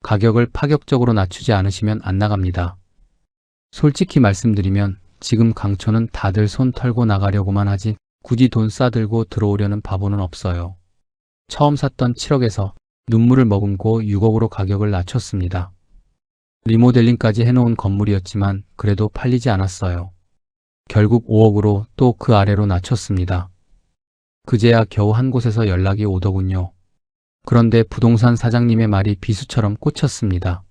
가격을 파격적으로 낮추지 않으시면 안 나갑니다. 솔직히 말씀드리면 지금 강촌은 다들 손 털고 나가려고만 하지 굳이 돈 싸들고 들어오려는 바보는 없어요. 처음 샀던 7억에서 눈물을 머금고 6억으로 가격을 낮췄습니다. 리모델링까지 해놓은 건물이었지만 그래도 팔리지 않았어요. 결국 5억으로 또 그 아래로 낮췄습니다. 그제야 겨우 한 곳에서 연락이 오더군요. 그런데 부동산 사장님의 말이 비수처럼 꽂혔습니다.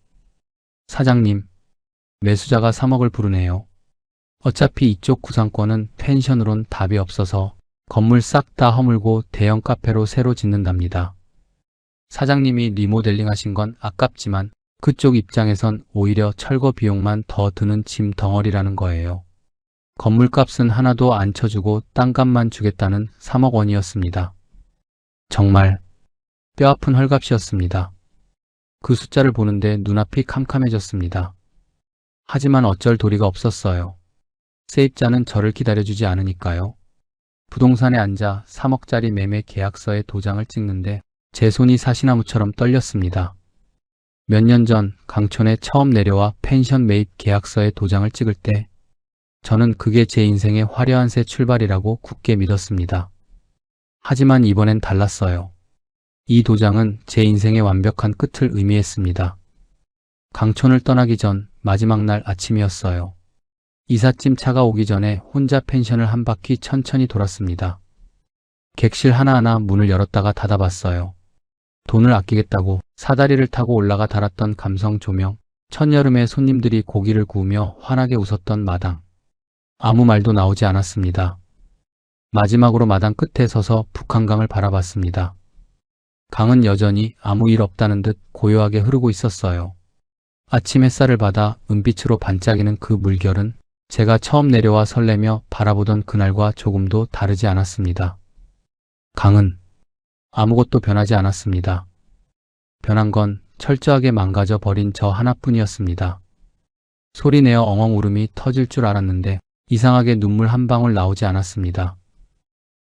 사장님, 매수자가 3억을 부르네요. 어차피 이쪽 구상권은 펜션으론 답이 없어서 건물 싹 다 허물고 대형 카페로 새로 짓는답니다. 사장님이 리모델링 하신 건 아깝지만 그쪽 입장에선 오히려 철거 비용만 더 드는 짐 덩어리라는 거예요. 건물값은 하나도 안 쳐주고 땅값만 주겠다는 3억 원이었습니다. 정말 뼈아픈 헐값이었습니다. 그 숫자를 보는데 눈앞이 캄캄해졌습니다. 하지만 어쩔 도리가 없었어요. 세입자는 저를 기다려주지 않으니까요. 부동산에 앉아 3억짜리 매매 계약서에 도장을 찍는데 제 손이 사시나무처럼 떨렸습니다. 몇 년 전 강촌에 처음 내려와 펜션 매입 계약서에 도장을 찍을 때 저는 그게 제 인생의 화려한 새 출발이라고 굳게 믿었습니다. 하지만 이번엔 달랐어요. 이 도장은 제 인생의 완벽한 끝을 의미했습니다. 강촌을 떠나기 전 마지막 날 아침이었어요. 이삿짐 차가 오기 전에 혼자 펜션을 한 바퀴 천천히 돌았습니다. 객실 하나하나 문을 열었다가 닫아봤어요. 돈을 아끼겠다고 사다리를 타고 올라가 달았던 감성 조명, 첫여름에 손님들이 고기를 구우며 환하게 웃었던 마당. 아무 말도 나오지 않았습니다. 마지막으로 마당 끝에 서서 북한강을 바라봤습니다. 강은 여전히 아무 일 없다는 듯 고요하게 흐르고 있었어요. 아침 햇살을 받아 은빛으로 반짝이는 그 물결은 제가 처음 내려와 설레며 바라보던 그날과 조금도 다르지 않았습니다. 강은 아무것도 변하지 않았습니다. 변한 건 철저하게 망가져 버린 저 하나뿐이었습니다. 소리내어 엉엉 울음이 터질 줄 알았는데 이상하게 눈물 한 방울 나오지 않았습니다.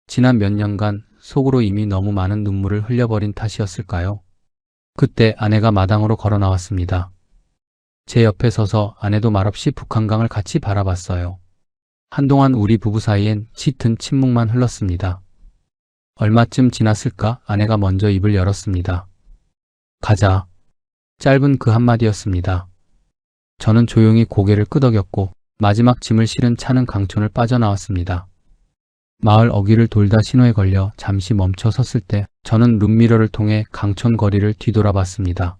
지난 몇 년간 속으로 이미 너무 많은 눈물을 흘려버린 탓이었을까요? 그때 아내가 마당으로 걸어 나왔습니다. 제 옆에 서서 아내도 말없이 북한강을 같이 바라봤어요. 한동안 우리 부부 사이엔 짙은 침묵만 흘렀습니다. 얼마쯤 지났을까 아내가 먼저 입을 열었습니다. 가자. 짧은 그 한마디였습니다. 저는 조용히 고개를 끄덕였고 마지막 짐을 실은 차는 강촌을 빠져나왔습니다. 마을 어귀를 돌다 신호에 걸려 잠시 멈춰 섰을 때 저는 룸미러를 통해 강촌 거리를 뒤돌아봤습니다.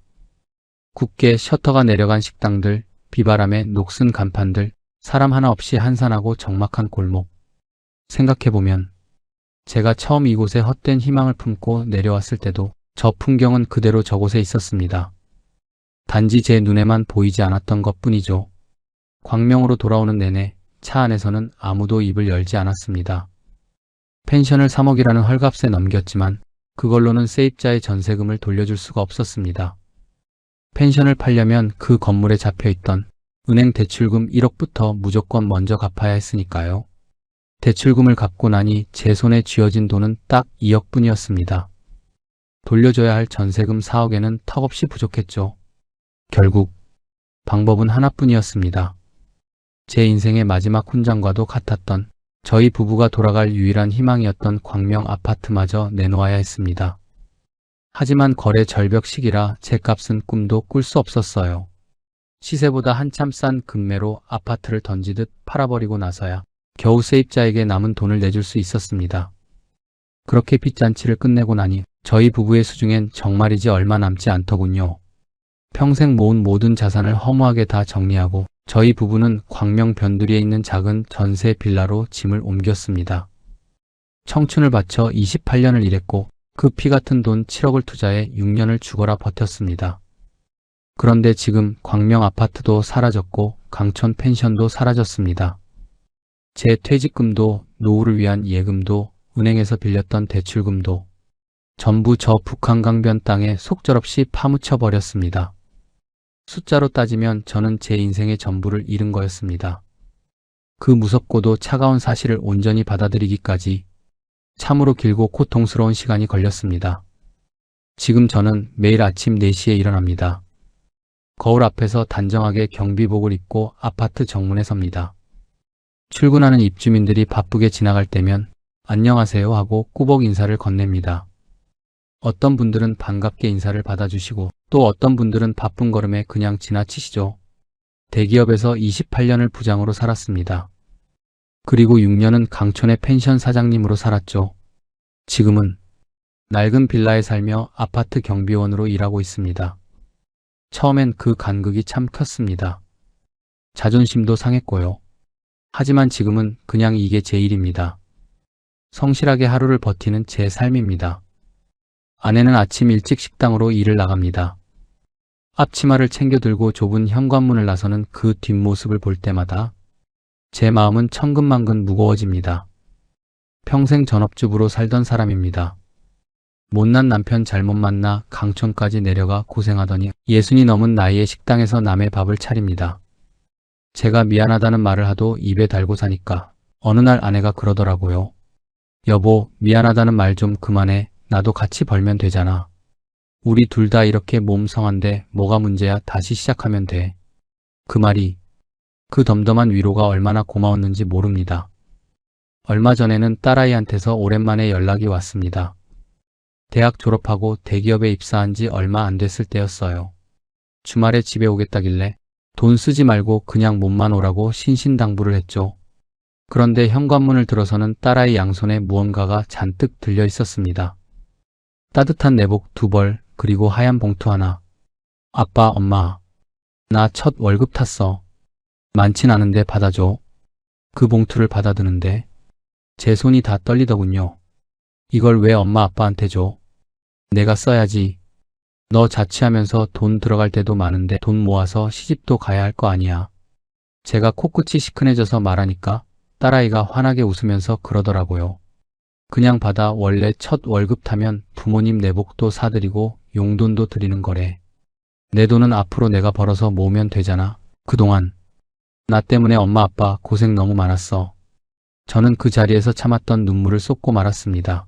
굳게 셔터가 내려간 식당들, 비바람에 녹슨 간판들, 사람 하나 없이 한산하고 적막한 골목. 생각해보면 제가 처음 이곳에 헛된 희망을 품고 내려왔을 때도 저 풍경은 그대로 저곳에 있었습니다. 단지 제 눈에만 보이지 않았던 것뿐이죠. 광명으로 돌아오는 내내 차 안에서는 아무도 입을 열지 않았습니다. 펜션을 3억이라는 헐값에 넘겼지만 그걸로는 세입자의 전세금을 돌려줄 수가 없었습니다. 펜션을 팔려면 그 건물에 잡혀있던 은행 대출금 1억부터 무조건 먼저 갚아야 했으니까요. 대출금을 갚고 나니 제 손에 쥐어진 돈은 딱 2억뿐이었습니다. 돌려줘야 할 전세금 4억에는 턱없이 부족했죠. 결국 방법은 하나뿐이었습니다. 제 인생의 마지막 훈장과도 같았던 저희 부부가 돌아갈 유일한 희망이었던 광명 아파트마저 내놓아야 했습니다. 하지만 거래 절벽 시기라 제 값은 꿈도 꿀 수 없었어요. 시세보다 한참 싼 금매로 아파트를 던지듯 팔아버리고 나서야 겨우 세입자에게 남은 돈을 내줄 수 있었습니다. 그렇게 빚잔치를 끝내고 나니 저희 부부의 수중엔 정말이지 얼마 남지 않더군요. 평생 모은 모든 자산을 허무하게 다 정리하고 저희 부부는 광명 변두리에 있는 작은 전세 빌라로 짐을 옮겼습니다. 청춘을 바쳐 28년을 일했고 그 피 같은 돈 7억을 투자해 6년을 죽어라 버텼습니다. 그런데 지금 광명 아파트도 사라졌고 강촌 펜션도 사라졌습니다. 제 퇴직금도 노후를 위한 예금도 은행에서 빌렸던 대출금도 전부 저 북한강변 땅에 속절없이 파묻혀 버렸습니다. 숫자로 따지면 저는 제 인생의 전부를 잃은 거였습니다. 그 무섭고도 차가운 사실을 온전히 받아들이기까지 참으로 길고 고통스러운 시간이 걸렸습니다. 지금 저는 매일 아침 4시에 일어납니다. 거울 앞에서 단정하게 경비복을 입고 아파트 정문에 섭니다. 출근하는 입주민들이 바쁘게 지나갈 때면 안녕하세요 하고 꾸벅 인사를 건넵니다. 어떤 분들은 반갑게 인사를 받아주시고 또 어떤 분들은 바쁜 걸음에 그냥 지나치시죠. 대기업에서 28년을 부장으로 살았습니다. 그리고 6년은 강촌의 펜션 사장님으로 살았죠. 지금은 낡은 빌라에 살며 아파트 경비원으로 일하고 있습니다. 처음엔 그 간극이 참 컸습니다. 자존심도 상했고요. 하지만 지금은 그냥 이게 제 일입니다. 성실하게 하루를 버티는 제 삶입니다. 아내는 아침 일찍 식당으로 일을 나갑니다. 앞치마를 챙겨 들고 좁은 현관문을 나서는 그 뒷모습을 볼 때마다 제 마음은 천근만근 무거워집니다. 평생 전업주부로 살던 사람입니다. 못난 남편 잘못 만나 강촌까지 내려가 고생하더니 60이 넘은 나이에 식당에서 남의 밥을 차립니다. 제가 미안하다는 말을 하도 입에 달고 사니까 어느 날 아내가 그러더라고요. 여보, 미안하다는 말 좀 그만해. 나도 같이 벌면 되잖아. 우리 둘 다 이렇게 몸 성한데 뭐가 문제야. 다시 시작하면 돼. 그 말이, 그 덤덤한 위로가 얼마나 고마웠는지 모릅니다. 얼마 전에는 딸아이한테서 오랜만에 연락이 왔습니다. 대학 졸업하고 대기업에 입사한 지 얼마 안 됐을 때였어요. 주말에 집에 오겠다길래 돈 쓰지 말고 그냥 몸만 오라고 신신당부를 했죠. 그런데 현관문을 들어서는 딸아이 양손에 무언가가 잔뜩 들려 있었습니다. 따뜻한 내복 2벌, 그리고 하얀 봉투 하나. 아빠, 엄마, 나 첫 월급 탔어. 많진 않은데 받아줘. 그 봉투를 받아드는데 제 손이 다 떨리더군요. 이걸 왜 엄마 아빠한테 줘? 내가 써야지. 너 자취하면서 돈 들어갈 때도 많은데 돈 모아서 시집도 가야 할 거 아니야. 제가 코끝이 시큰해져서 말하니까 딸아이가 환하게 웃으면서 그러더라고요. 그냥 받아. 원래 첫 월급 타면 부모님 내복도 사드리고 용돈도 드리는 거래. 내 돈은 앞으로 내가 벌어서 모으면 되잖아. 그동안 나 때문에 엄마 아빠 고생 너무 많았어. 저는 그 자리에서 참았던 눈물을 쏟고 말았습니다.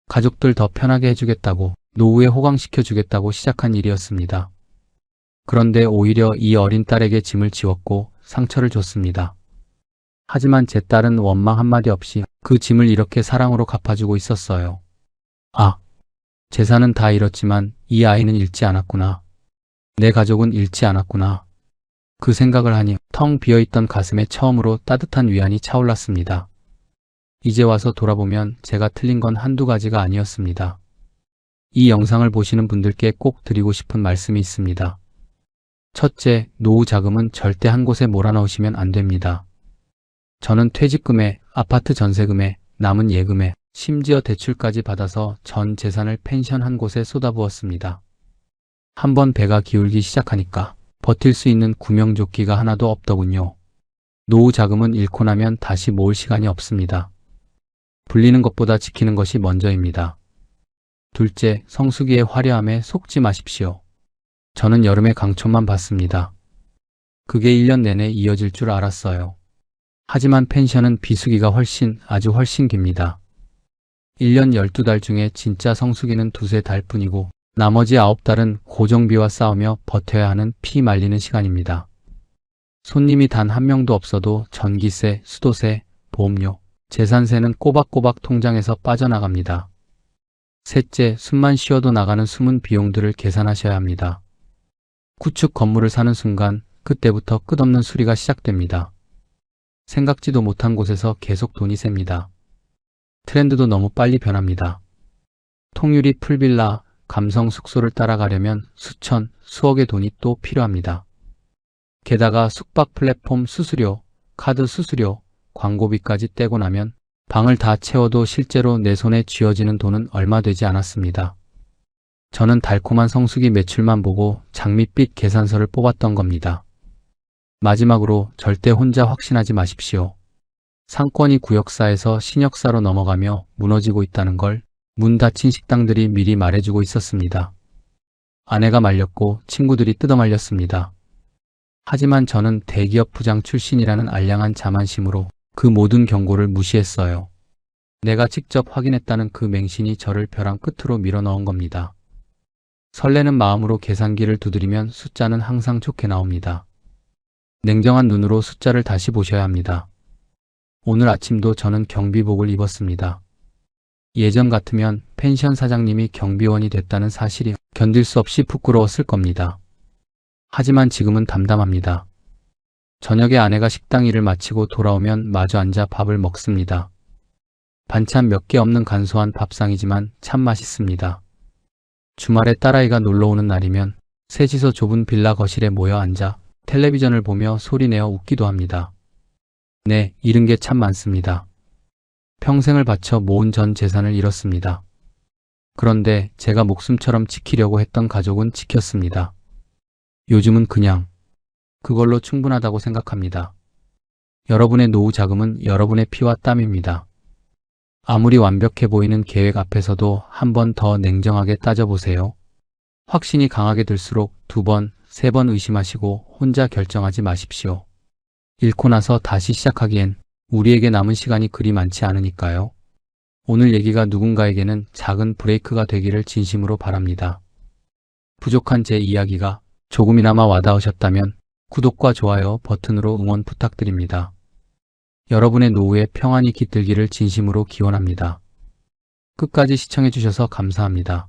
가족들 더 편하게 해주겠다고, 노후에 호강시켜주겠다고 시작한 일이었습니다. 그런데 오히려 이 어린 딸에게 짐을 지웠고 상처를 줬습니다. 하지만 제 딸은 원망 한마디 없이 그 짐을 이렇게 사랑으로 갚아주고 있었어요. 아, 재산은 다 잃었지만 이 아이는 잃지 않았구나. 내 가족은 잃지 않았구나. 그 생각을 하니 텅 비어있던 가슴에 처음으로 따뜻한 위안이 차올랐습니다. 이제 와서 돌아보면 제가 틀린 건 한두 가지가 아니었습니다. 이 영상을 보시는 분들께 꼭 드리고 싶은 말씀이 있습니다. 첫째, 노후 자금은 절대 한 곳에 몰아넣으시면 안 됩니다. 저는 퇴직금에, 아파트 전세금에, 남은 예금에, 심지어 대출까지 받아서 전 재산을 펜션 한 곳에 쏟아부었습니다. 한번 배가 기울기 시작하니까 버틸 수 있는 구명조끼가 하나도 없더군요. 노후 자금은 잃고 나면 다시 모을 시간이 없습니다. 불리는 것보다 지키는 것이 먼저입니다. 둘째, 성수기의 화려함에 속지 마십시오. 저는 여름에 강촌만 봤습니다. 그게 1년 내내 이어질 줄 알았어요. 하지만 펜션은 비수기가 아주 훨씬 깁니다. 1년 12달 중에 진짜 성수기는 2~3달 뿐이고 나머지 9달은 고정비와 싸우며 버텨야 하는 피 말리는 시간입니다. 손님이 단 한 명도 없어도 전기세, 수도세, 보험료, 재산세는 꼬박꼬박 통장에서 빠져나갑니다. 셋째, 숨만 쉬어도 나가는 숨은 비용들을 계산하셔야 합니다. 구축 건물을 사는 순간 그때부터 끝없는 수리가 시작됩니다. 생각지도 못한 곳에서 계속 돈이 셉니다. 트렌드도 너무 빨리 변합니다. 통유리 풀빌라, 감성 숙소를 따라가려면 수천, 수억의 돈이 또 필요합니다. 게다가 숙박 플랫폼 수수료, 카드 수수료, 광고비까지 떼고 나면 방을 다 채워도 실제로 내 손에 쥐어지는 돈은 얼마 되지 않았습니다. 저는 달콤한 성수기 매출만 보고 장밋빛 계산서를 뽑았던 겁니다. 마지막으로 절대 혼자 확신하지 마십시오. 상권이 구역사에서 신역사로 넘어가며 무너지고 있다는 걸 문 닫힌 식당들이 미리 말해주고 있었습니다. 아내가 말렸고 친구들이 뜯어말렸습니다. 하지만 저는 대기업 부장 출신이라는 알량한 자만심으로 그 모든 경고를 무시했어요. 내가 직접 확인했다는 그 맹신이 저를 벼랑 끝으로 밀어넣은 겁니다. 설레는 마음으로 계산기를 두드리면 숫자는 항상 좋게 나옵니다. 냉정한 눈으로 숫자를 다시 보셔야 합니다. 오늘 아침도 저는 경비복을 입었습니다. 예전 같으면 펜션 사장님이 경비원이 됐다는 사실이 견딜 수 없이 부끄러웠을 겁니다. 하지만 지금은 담담합니다. 저녁에 아내가 식당 일을 마치고 돌아오면 마주 앉아 밥을 먹습니다. 반찬 몇 개 없는 간소한 밥상이지만 참 맛있습니다. 주말에 딸아이가 놀러오는 날이면 셋이서 좁은 빌라 거실에 모여 앉아 텔레비전을 보며 소리내어 웃기도 합니다. 네, 잃은 게 참 많습니다. 평생을 바쳐 모은 전 재산을 잃었습니다. 그런데 제가 목숨처럼 지키려고 했던 가족은 지켰습니다. 요즘은 그냥 그걸로 충분하다고 생각합니다. 여러분의 노후 자금은 여러분의 피와 땀입니다. 아무리 완벽해 보이는 계획 앞에서도 한 번 더 냉정하게 따져보세요. 확신이 강하게 들수록 2번, 3번 의심하시고 혼자 결정하지 마십시오. 잃고 나서 다시 시작하기엔 우리에게 남은 시간이 그리 많지 않으니까요. 오늘 얘기가 누군가에게는 작은 브레이크가 되기를 진심으로 바랍니다. 부족한 제 이야기가 조금이나마 와닿으셨다면 구독과 좋아요 버튼으로 응원 부탁드립니다. 여러분의 노후에 평안이 깃들기를 진심으로 기원합니다. 끝까지 시청해주셔서 감사합니다.